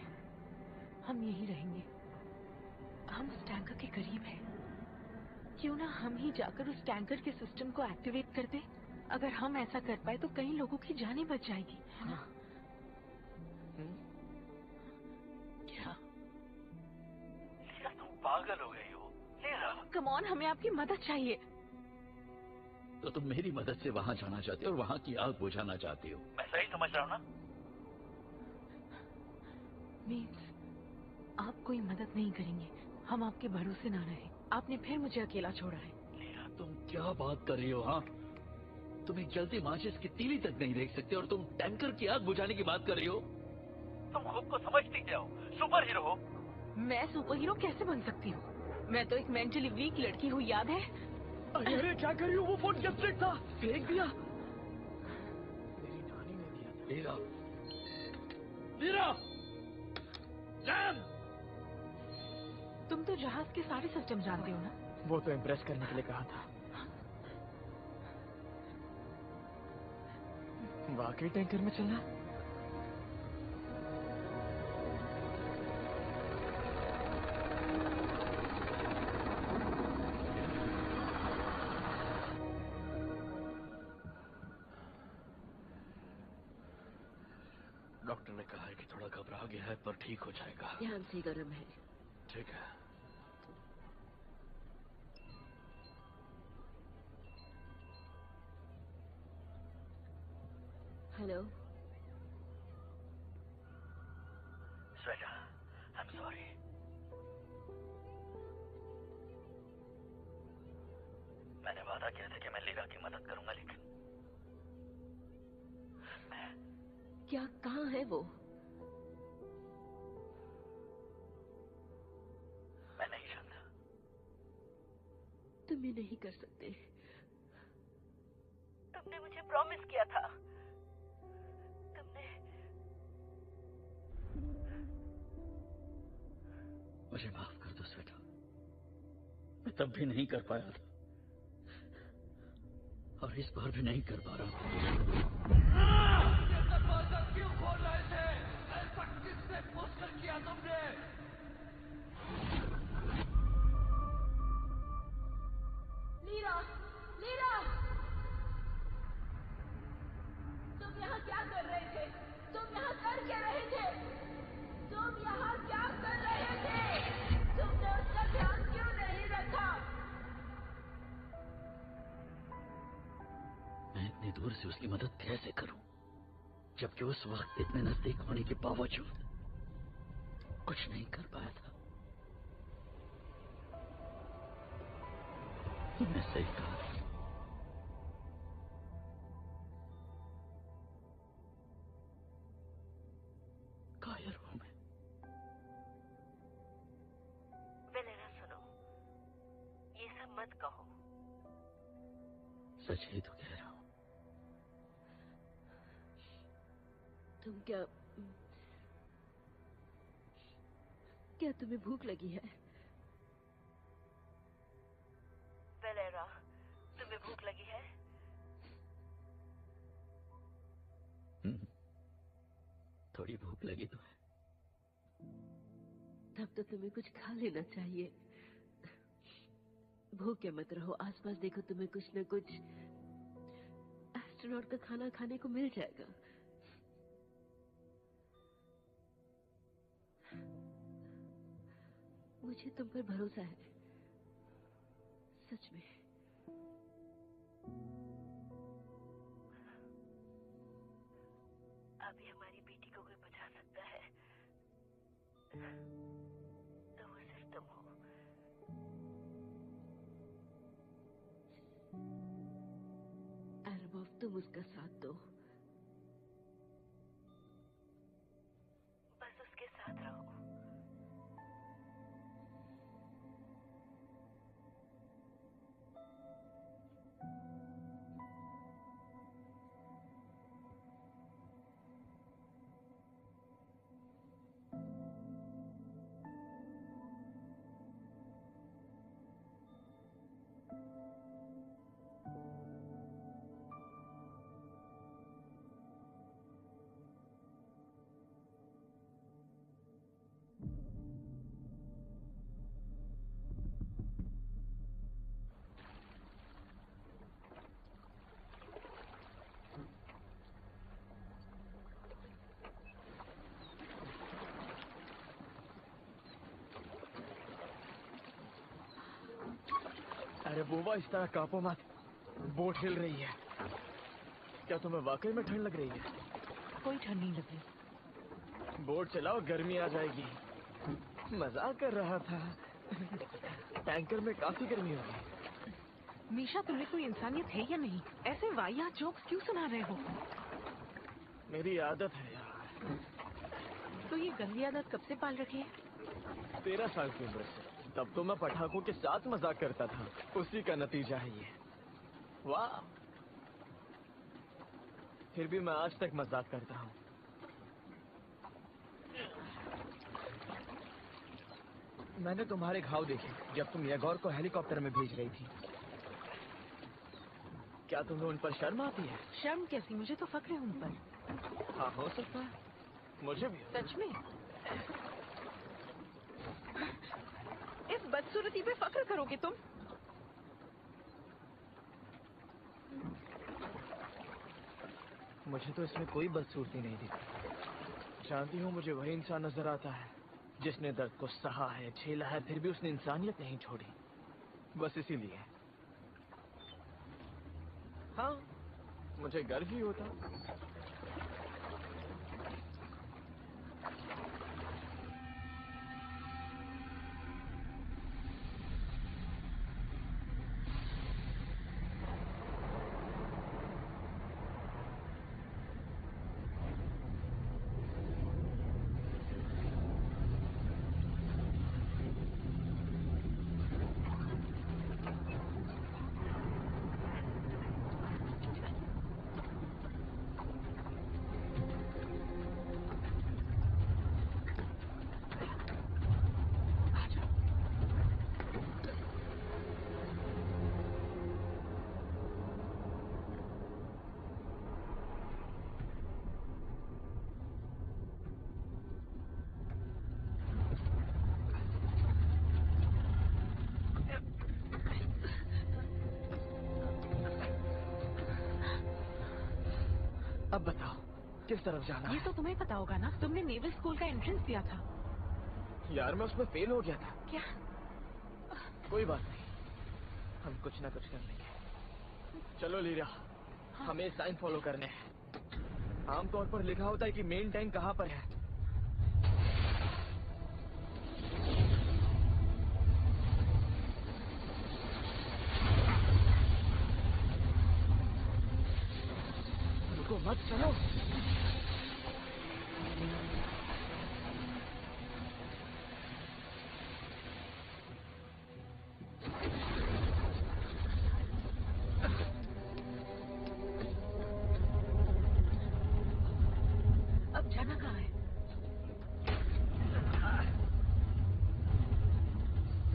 हम यहीं रहेंगे। हम उस टैंकर के करीब हैं। क्यों ना हम ही जाकर उस टैंकर के सिस्टम को एक्टिवेट कर दें? अगर हम ऐसा कर पाए तो कई लोगों की जानें बच जाएगी, है ना? क्या? लीरा, तुम पागल हो गई हो। लीरा, कम ऑन, हमें आपकी मदद चाहिए। तो तुम मेरी मदद से वहां जाना चाहती हो और वहां की आग बुझाना चाहती हो? मैं सही समझ रहा हूँ ना? मीन्स आप कोई मदद नहीं करेंगे, हम आपके भरोसे ना रहे। आपने फिर मुझे अकेला छोड़ा है। लीरा, तुम क्या बात कर रही हो? हाँ, तुम एक जलती माचिस की तीली तक नहीं देख सकते और तुम टैंकर की आग बुझाने की बात कर रही हो? तुम खुद को समझती क्या हो? सुपर हीरो हो। मैं सुपर हीरो कैसे बन सकती हूँ? मैं तो एक मेंटली वीक लड़की हूँ, याद है? अरे क्या कर रही हो? वो फोन कैप्चर था, फेंक दिया। मेरी नानी ने दिया था। Lira, lira, jam! तुम तो जहाज के सारे सिस्टम जानते हो ना? वो तो इम्प्रेस करने के लिए कहा था। वाकई टैंकर में चलना? डॉक्टर ने कहा है कि थोड़ा घबरा गया है पर ठीक हो जाएगा। ध्यान से गर्म है। ठीक है। Hello. Shweta, I am sorry. मैंने वादा किया था कि मैं लीरा की मदद करूंगा, लेकिन क्या? कहाँ है वो? मैं नहीं जानता। तुम ये नहीं कर सकते। तुमने मुझे प्रॉमिस किया था। तुमने मुझे माफ कर दो श्वेता, मैं तब भी नहीं कर पाया था और इस बार भी नहीं कर पा रहा हूँ। दरवाजा क्यों खोल रहे थे? ऐसा किससे पूछकर किया तुमने? लीरा, लीरा, तुम यहाँ क्या कर रहे थे? तुम यहाँ कर क्या रहे थे? तुम यहाँ क्या कर रहे थे? तुमने उसका ध्यान क्यों नहीं रखा? मैं इतनी दूर से उसकी मदद कैसे करूं, जबकि उस वक्त इतने नजदीक होने के बावजूद कुछ नहीं कर पाया था। तुमने सही कहा। कायर हूं मैं। वेलेरा, सुनो, ये सब मत कहो। सच ही तो कह रहा हूं। तुम क्या तुम्हें भूख लगी है? वेलेरा, तुम्हें भूख लगी है? थोड़ी भूख लगी तो है। तब तो तुम्हें कुछ खा लेना चाहिए। भूखे मत रहो, आसपास देखो, तुम्हें कुछ न कुछ एस्ट्रोनॉट का खाना खाने को मिल जाएगा। मुझे तुम पर भरोसा है, सच में। अभी हमारी बेटी को कोई बचा सकता है तो वो सिर्फ तुम हो। एरबॉफ, तुम उसका साथ दो, बस उसके साथ रहो। महबूबा, इस तरह कांपो मत। बोट हिल रही है। क्या तुम्हें वाकई में ठंड लग रही है? कोई ठंड नहीं लग रही। बोट चलाओ, गर्मी आ जाएगी। मजाक कर रहा था। टैंकर में काफी गर्मी होगी। मीशा, तुम्हें कोई इंसानियत है या नहीं? ऐसे वाहियात जोक्स क्यों सुना रहे हो? मेरी आदत है यार। तो ये गंदी आदत कब से पाल रखी है? 13 साल की उम्र से। तब तो मैं पटाखों के साथ मजाक करता था। उसी का नतीजा है ये। वाह। फिर भी मैं आज तक मजाक करता हूँ। मैंने तुम्हारे घाव देखे जब तुम येगोर को हेलीकॉप्टर में भेज रही थी। क्या तुम्हें उन पर शर्म आती है? शर्म कैसी? मुझे तो फक्र है उन पर। हाँ, हो सकता है। मुझे भी। सच में? इस बदसूरती पे फक्र करोगे तुम? मुझे तो इसमें कोई बदसूरती नहीं दिखती। जानती हूँ, मुझे वही इंसान नजर आता है जिसने दर्द को सहा है, झेला है, फिर भी उसने इंसानियत नहीं छोड़ी। बस इसीलिए। हाँ, मुझे गर्व ही होता। अब बताओ, किस तरफ जाना है? ये तो तुम्हें पता होगा ना, तुमने नेवल स्कूल का एंट्रेंस दिया था। यार, मैं उसमें फेल हो गया था। क्या? कोई बात नहीं, हम कुछ ना कुछ कर लेंगे। चलो लीरा, हमें साइन फॉलो करने हैं। आमतौर पर लिखा होता है कि मेन टैंक कहाँ पर है। रुको मत, चलो। अब जाना कहाँ है?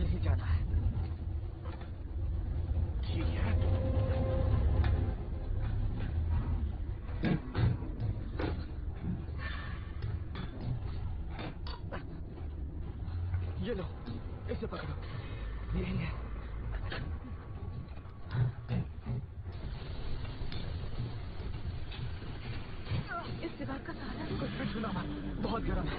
यही जाना है। ठीक है। ये लो, इसे पकड़ो। यही है। इस दीवार का सहारा। कुछ भी छूना मत, बहुत गर्म है।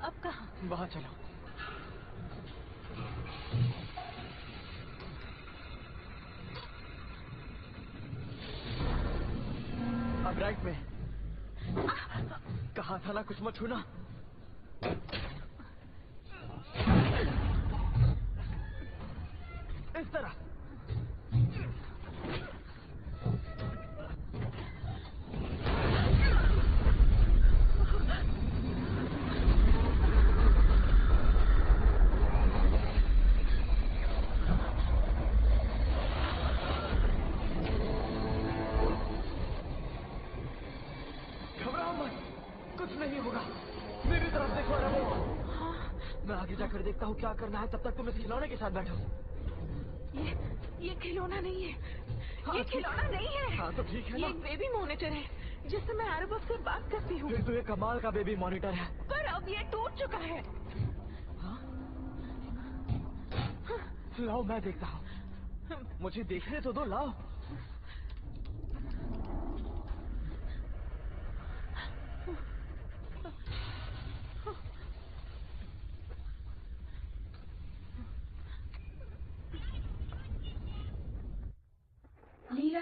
अब कहाँ? वहाँ चलो। अब राइट में। कहा था ना कुछ मत छूना। इस तरह। घबराओ मत, कुछ नहीं होगा। मेरी तरफ देखो रवो। मैं आगे जाकर देखता हूँ क्या करना है। तब तक तुम इस खिलौने के साथ बैठो। ये खिलौना नहीं है। हाँ, ये खिलौना नहीं है। हाँ तो ठीक है ना। ये एक बेबी मॉनिटर है जिससे मैं अरबब से बात करती हूँ। फिर तो ये कमाल का बेबी मॉनिटर है। पर अब ये टूट चुका है। लाओ, मैं देखता हूँ। मुझे देखने तो दो, लाओ।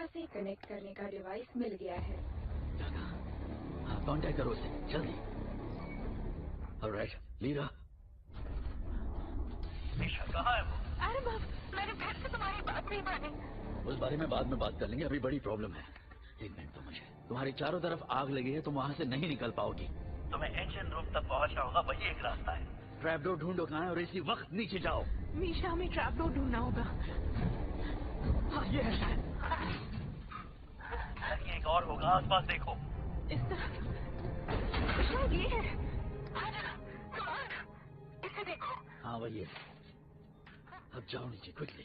से कनेक्ट करने का डिवाइस मिल गया है। कांटेक्ट करो उसे जल्दी। Alright lira. निशा कहाँ है वो? अरे बाप, मैंने फिर से तुम्हारी बात नहीं मानी। उस बारे में बाद में बात कर लेंगे, अभी बड़ी प्रॉब्लम है। एक मिनट तो मुझे, तुम्हारी चारों तरफ आग लगी है, तुम वहाँ से नहीं निकल पाओगी। तुम्हें इंजन रूम तक पहुंचना होगा, वही एक रास्ता है। ट्रैप डोर ढूंढो कहाँ है और इसी वक्त नीचे जाओ। मीशा, हमें ट्रैप डोर ढूंढना होगा। हाँ ये है शायद। एक और होगा, आसपास देखो। इस तरफ शायद ये है। इसे देखो। हाँ वही है। अब जाओ नीचे क्विकली।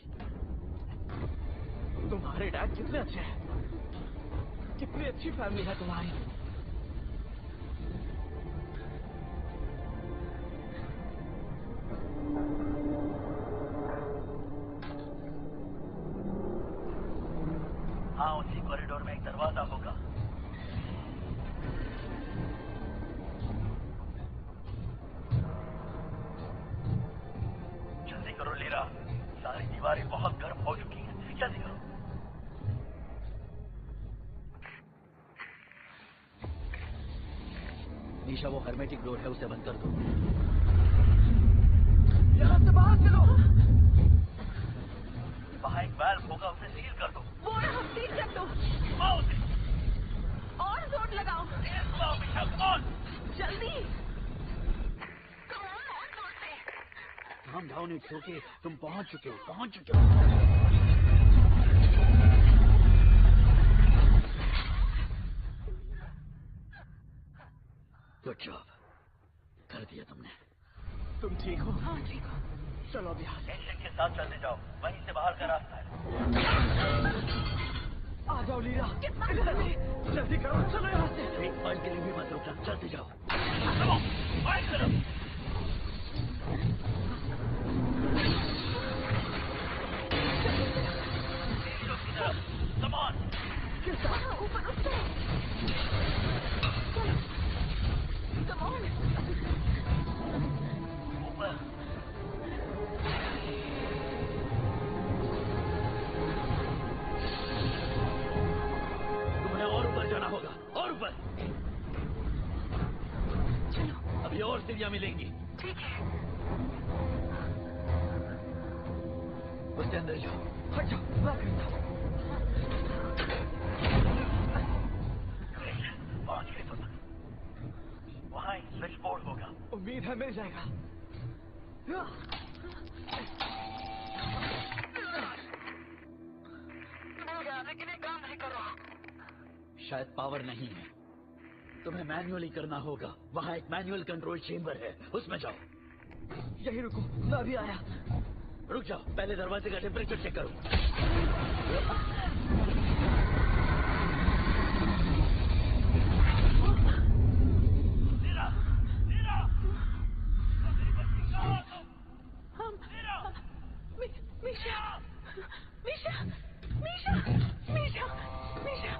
तुम्हारे डैड कितने अच्छे हैं, कितनी अच्छी फैमिली है तुम्हारी। हाँ, उसी कॉरिडोर में एक दरवाजा होगा। जल्दी करो लीरा, सारी दीवारें बहुत गर्म हो चुकी हैं, जल्दी करो। निशा वो हर्मेटिक डोर है, उसे बंद कर दो। यहाँ से बाहर चलो। वहाँ एक वाल्व होगा, उसे सील कर दो। वो रहा, सील कर दो। और जोर लगाओ। जल्दी। काम डाउन, इट्स ओके, तुम पहुंच चुके हो, पहुंच चुके हो। गुड जॉब, कर दिया तुमने। तुम ठीक हो? हाँ ठीक हो। चलो अब यहाँ से। इंजन के साथ चलते जाओ, वहीं से बाहर का रास्ता है। आ जाओ लीरा, जल्दी करो, चलो यहाँ से। एक पल के लिए भी मत रुकना, चलते जाओ। Come on! ऊपर उठो। Come on! ऊपर। तुम्हें और ऊपर जाना होगा, और ऊपर। चलो, अभी और सीढ़ियां मिलेंगी। ठीक है। उसके अंदर जाओ। हट जाओ, पहुंच गए तुम। वहाँ एक स्विच बोर्ड होगा। उम्मीद है मिल जाएगा। लेकिन ये काम नहीं कर रहा। शायद पावर नहीं है, तुम्हें मैन्युअली करना होगा। वहाँ एक मैनुअल कंट्रोल चेंबर है, उसमें जाओ। यही रुको, मैं अभी आया। रुक जाओ, पहले दरवाजे का टेम्परेचर चेक करो। मीशा, मीशा, मीशा, मीशा, मीशा।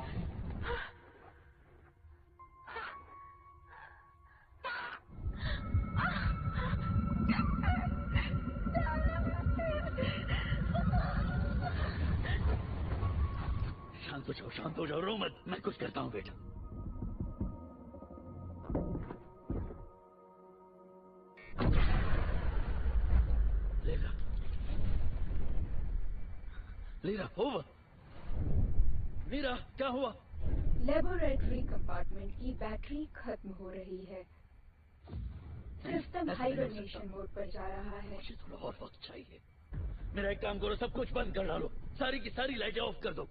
शांत हो जाओ, रो मत, मैं कुछ करता हूँ बेटा। Lira, over. लीरा, क्या हुआ? लेबोरेटरी कंपार्टमेंट की बैटरी खत्म हो रही है। सिस्टम हाइबरनेशन मोड पर जा रहा है। मुझे थोड़ा और वक्त चाहिए। मेरा एक काम करो, सब कुछ बंद कर डालो, सारी की सारी लाइटें ऑफ कर दो,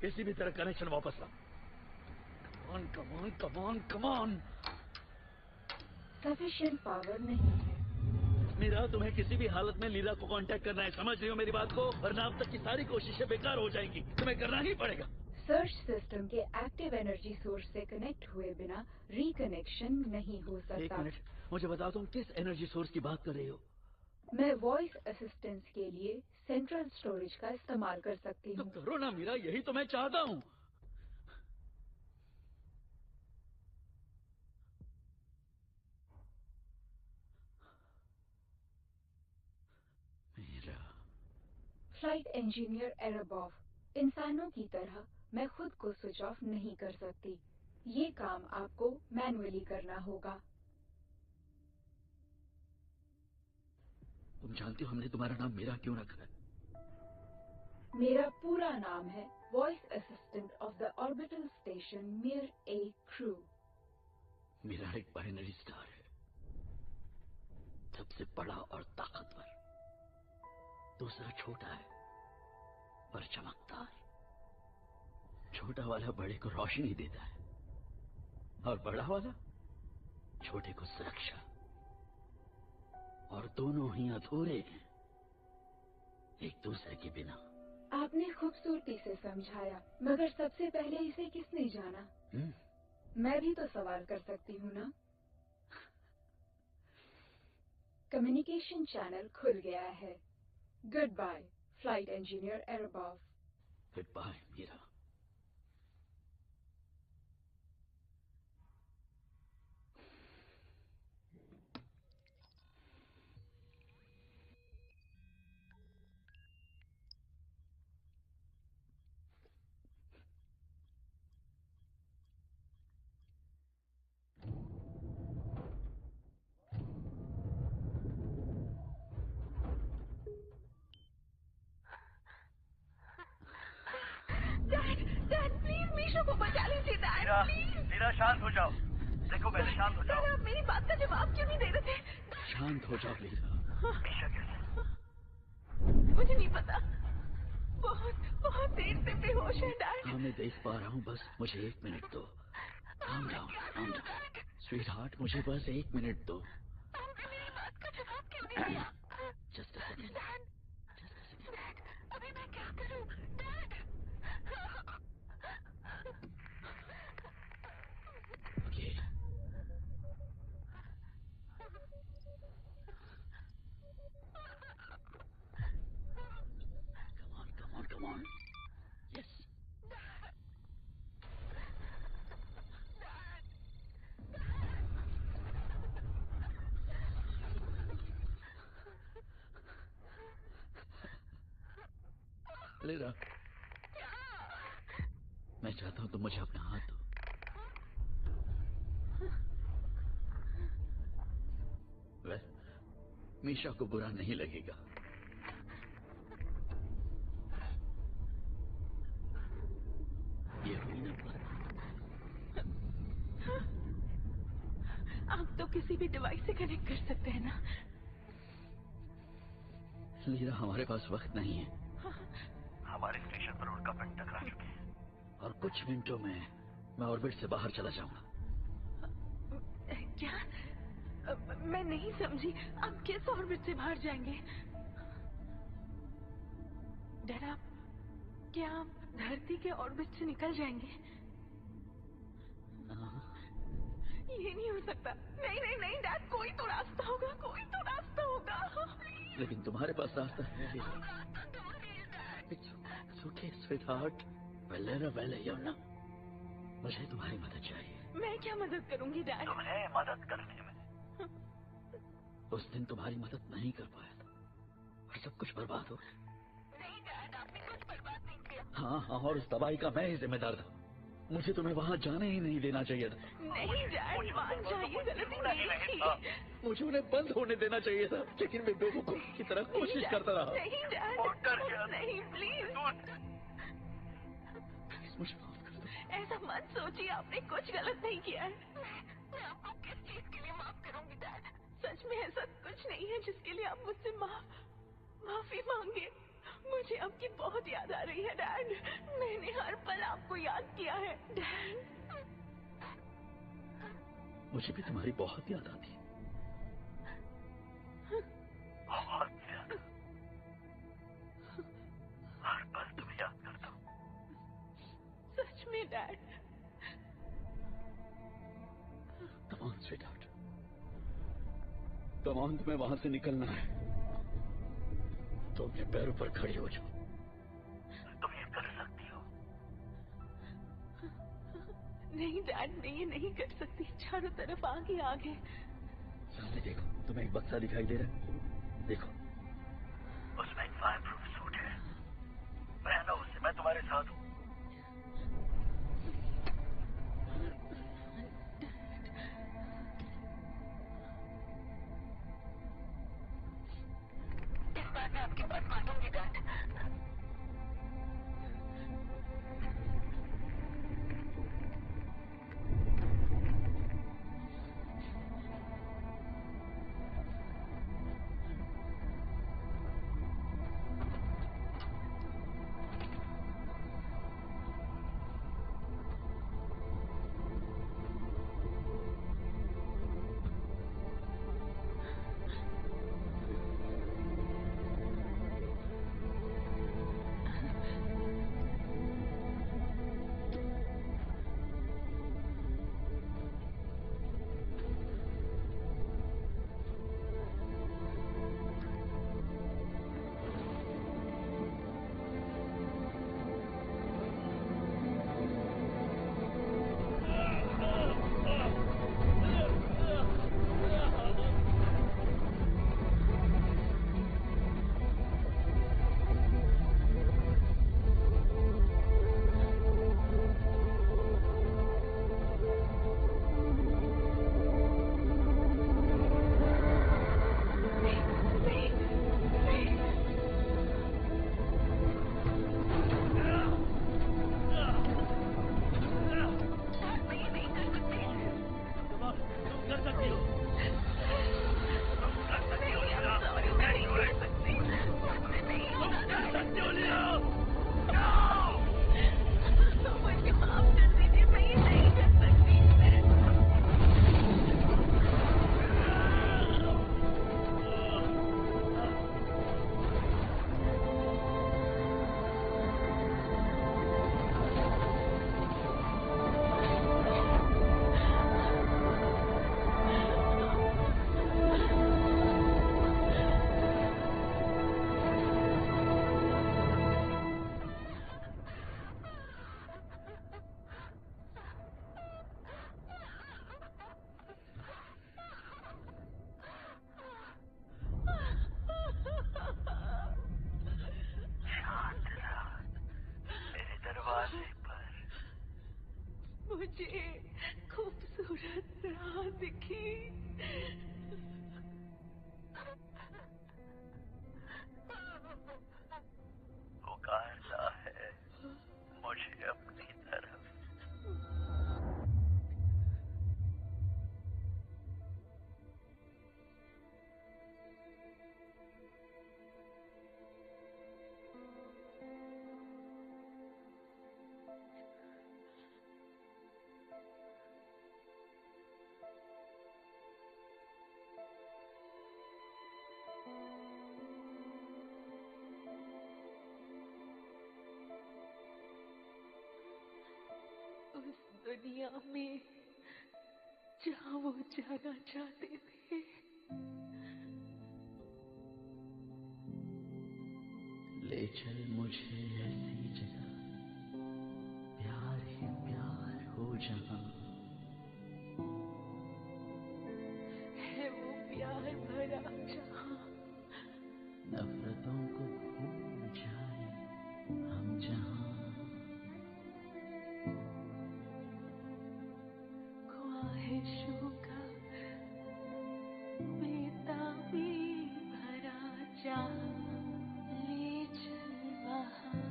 किसी भी तरह कनेक्शन वापस लाओ। कमान कमान कमान कमान। सफिशिएंट पावर नहीं है। मीरा, तुम्हें किसी भी हालत में लीला को कांटेक्ट करना है, समझ रही हो मेरी बात को? वरना अब तक की सारी कोशिशें बेकार हो जाएंगी, तुम्हें करना ही पड़ेगा। सर्च सिस्टम के एक्टिव एनर्जी सोर्स से कनेक्ट हुए बिना रिकनेक्शन नहीं हो सकता। एक मिनट, मुझे बताओ तुम किस एनर्जी सोर्स की बात कर रही हो? मैं वॉइस असिस्टेंस के लिए सेंट्रल स्टोरेज का इस्तेमाल कर सकती हूँ। तो करो ना मीरा, यही तो मैं चाहता हूँ। फ्लाइट इंजीनियर एरबॉफ, इंसानों की तरह मैं खुद को स्विच ऑफ नहीं कर सकती। ये काम आपको मैन्युअली करना होगा। तुम जानती हो हमने तुम्हारा नाम मीरा क्यों रखा है? मेरा पूरा नाम है voice assistant of the orbital station मिर ए क्रू। मीरा एक बाइनरी स्टार है, सबसे बड़ा और ताकतवर। दूसरा छोटा है पर चमकदार। छोटा वाला बड़े को रोशनी देता है और बड़ा वाला छोटे को सुरक्षा। और दोनों ही अधूरे हैं एक दूसरे के बिना। आपने खूबसूरती से समझाया, मगर सबसे पहले इसे किसने जाना? मैं भी तो सवाल कर सकती हूँ ना? कम्युनिकेशन चैनल खुल गया है। गुड बाय फ्लाइट इंजीनियर एरबाफ। गुड बाय मीरा। डैड प्लीज मीशा को बचा लीजिए डैड। मीरा शांत हो जाओ। देखो पहले शांत हो जाओ। आप मेरी बात का जवाब क्यों नहीं दे रहे थे? शांत हो जाओ मीरा। मीशा कैसे? मुझे नहीं पता, बहुत देर से बेहोश है डैड। हाँ मैं देख पा रहा हूँ, बस मुझे 1 मिनट दो। काम डाउन स्वीट हार्ट, मुझे बस 1 मिनट दो। मेरी बात का जवाब क्यों नहीं दिया? Just a second. अभी मैं क्या करूं dad? Okay come on yes Meera, मैं चाहता हूं तुम मुझे अपना हाथ दो। वह मीशा को बुरा नहीं लगेगा। ये हुई ना बात। आप तो किसी भी डिवाइस से कनेक्ट कर सकते हैं ना? मीरा, हमारे पास वक्त नहीं है। हमारे स्टेशन पर उनका पिंड टकरा चुके हैं और कुछ मिनटों में मैं ऑर्बिट से बाहर चला जाऊंगा। क्या? मैं नहीं समझी, आप किस ऑर्बिट से बाहर जाएंगे? डैड, क्या आप धरती के ऑर्बिट से निकल जाएंगे? ये नहीं हो सकता। नहीं डैड, कोई तो रास्ता होगा। लेकिन तुम्हारे पास रास्ता है। It's okay, sweetheart. Well, Yamuna, मुझे तुम्हारी मदद चाहिए। मैं क्या मदद करूंगी डैड? तुम्हें मदद करने में। उस दिन तुम्हारी मदद नहीं कर पाया था और सब कुछ बर्बाद हो गया। नहीं डैड, आपने कुछ बर्बाद नहीं किया। हाँ, और उस तबाही का मैं ही जिम्मेदार था। मुझे तुम्हें वहाँ जाने ही नहीं देना चाहिए था। नहीं डैड, मान जाइए, गलती नहीं थी। मुझे उन्हें बंद होने देना चाहिए था, लेकिन मैं बेवकूफ की तरह कोशिश करता रहा। नहीं डैड, नहीं प्लीज मुझे माफ कर दो। ऐसा मत सोचिए, आपने कुछ गलत नहीं किया है। मैं आपको किस चीज के लिए माफ करूंगी डैड? सच में ऐसा कुछ नहीं है जिसके लिए आप मुझसे माफी मांगे। मुझे आपकी बहुत याद आ रही है डैड। मैंने हर पल आपको याद किया है डैड। मुझे भी तुम्हारी बहुत याद आती है। बहुत ज्यादा। हर पल तुम्हें याद करता हूँ। सच में dad. Come on, sweetheart. Come on, तुम्हें वहां से निकलना है। तो अपने पैरों पर खड़ी हो जाओ। तुम ये कर सकती हो। नहीं डैड, मैं ये नहीं कर सकती। चारों तरफ आगे। सामने देखो, तुम्हें एक बक्सा दिखाई दे रहा है? देखो, उसमें एक फायर प्रूफ सूट है। पहनो उसे, मैं तुम्हारे मुझे खूबसूरत राह दिखी। पुकारता है मुझे अपनी तरफ। उस दुनिया में जहाँ वो जाना चाहते थे। ले चल मुझे ऐसी जगह, प्यार ही प्यार हो जहाँ। है वो प्यार भरा जहाँ नफरतों को भूल जाए हम जहाँ। ख्वाहिशों का बेताबी भरा जहाँ। ले चल वहाँ,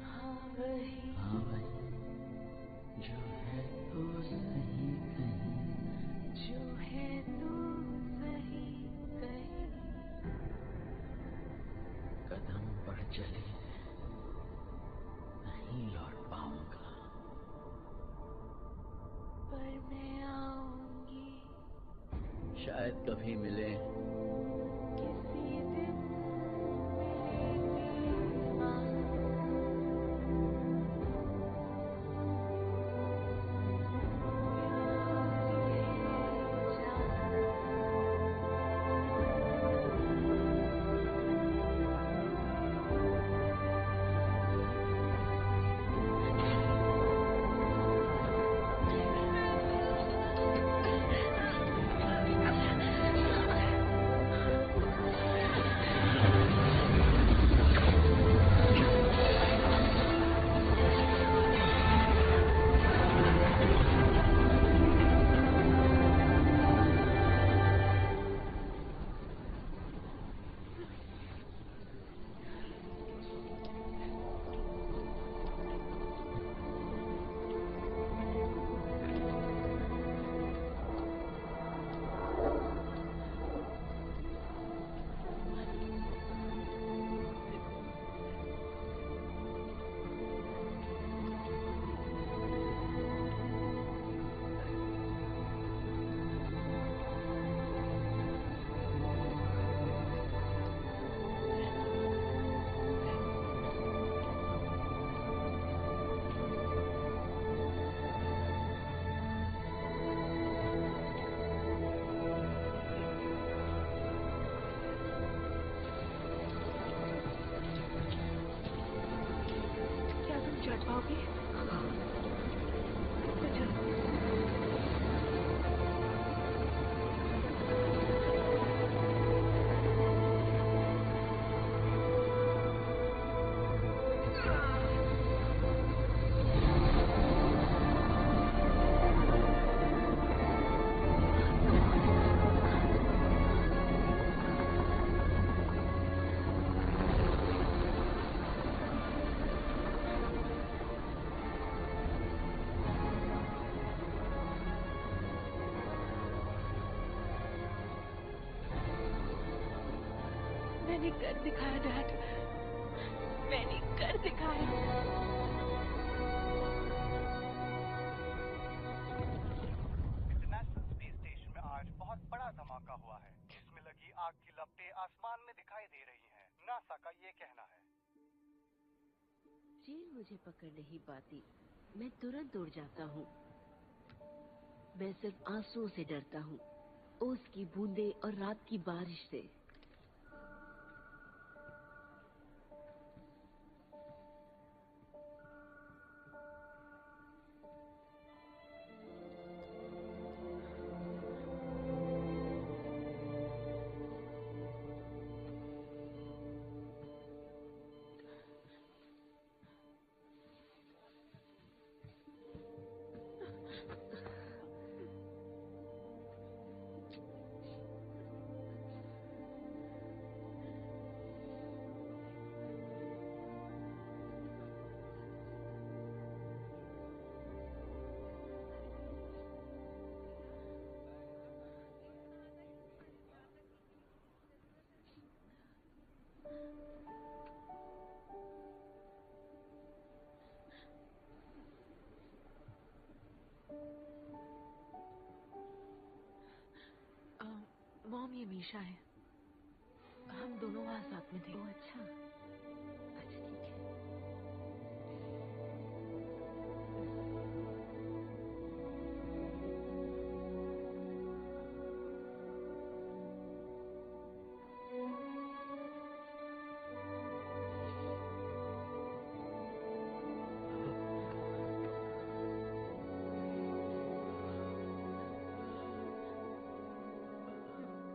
हाँ वही जो है तो सही कहीं, जो है तो सही कहीं। कदम बढ़ चले नहीं लौट पाऊंगा, पर मैं आऊंगी शायद कभी मिले। किसी दिन मिलेंगे वहाँ। चढ़ पाओगे? तो चलो। मैंने कर दिखाया डैड, मैंने कर दिखाया। इंटरनेशनल स्पेस स्टेशन में आज बहुत बड़ा धमाका हुआ है। इसमें लगी आग की लपटें आसमान में दिखाई दे रही हैं। नासा का ये कहना है। चील मुझे पकड़ नहीं पाती, मैं तुरंत उड़ जाता हूँ। मैं सिर्फ आंसुओं से डरता हूँ, ओस की बूंदे और रात की बारिश से। ईशा है। हम दोनों वहाँ साथ में थे। ओह अच्छा, अच्छा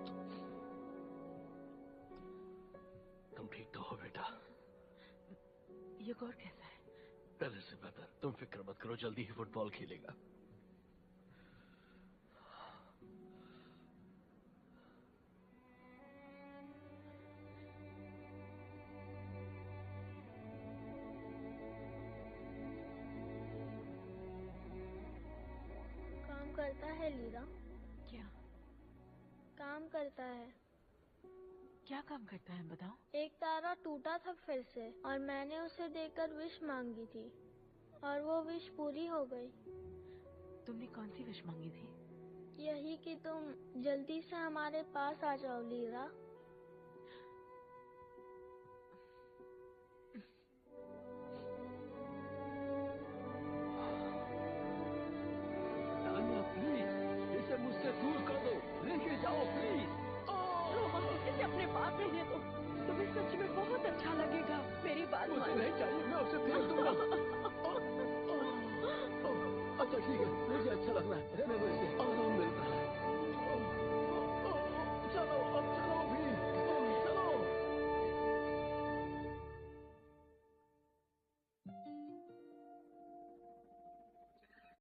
ठीक है। तुम ठीक तो हो बेटा? येगोर कैसा है? पहले से बेहतर। तुम फिक्र मत करो, जल्दी ही फुटबॉल खेलेगा। काम करता है लीरा। क्या काम करता है? क्या काम करता है बताओ? एक तारा टूटा था फिर से, और मैंने उसे देखकर विश मांगी थी, और वो विश पूरी हो गई। तुमने कौन सी विश मांगी थी? यही कि तुम जल्दी से हमारे पास आ जाओ लीरा।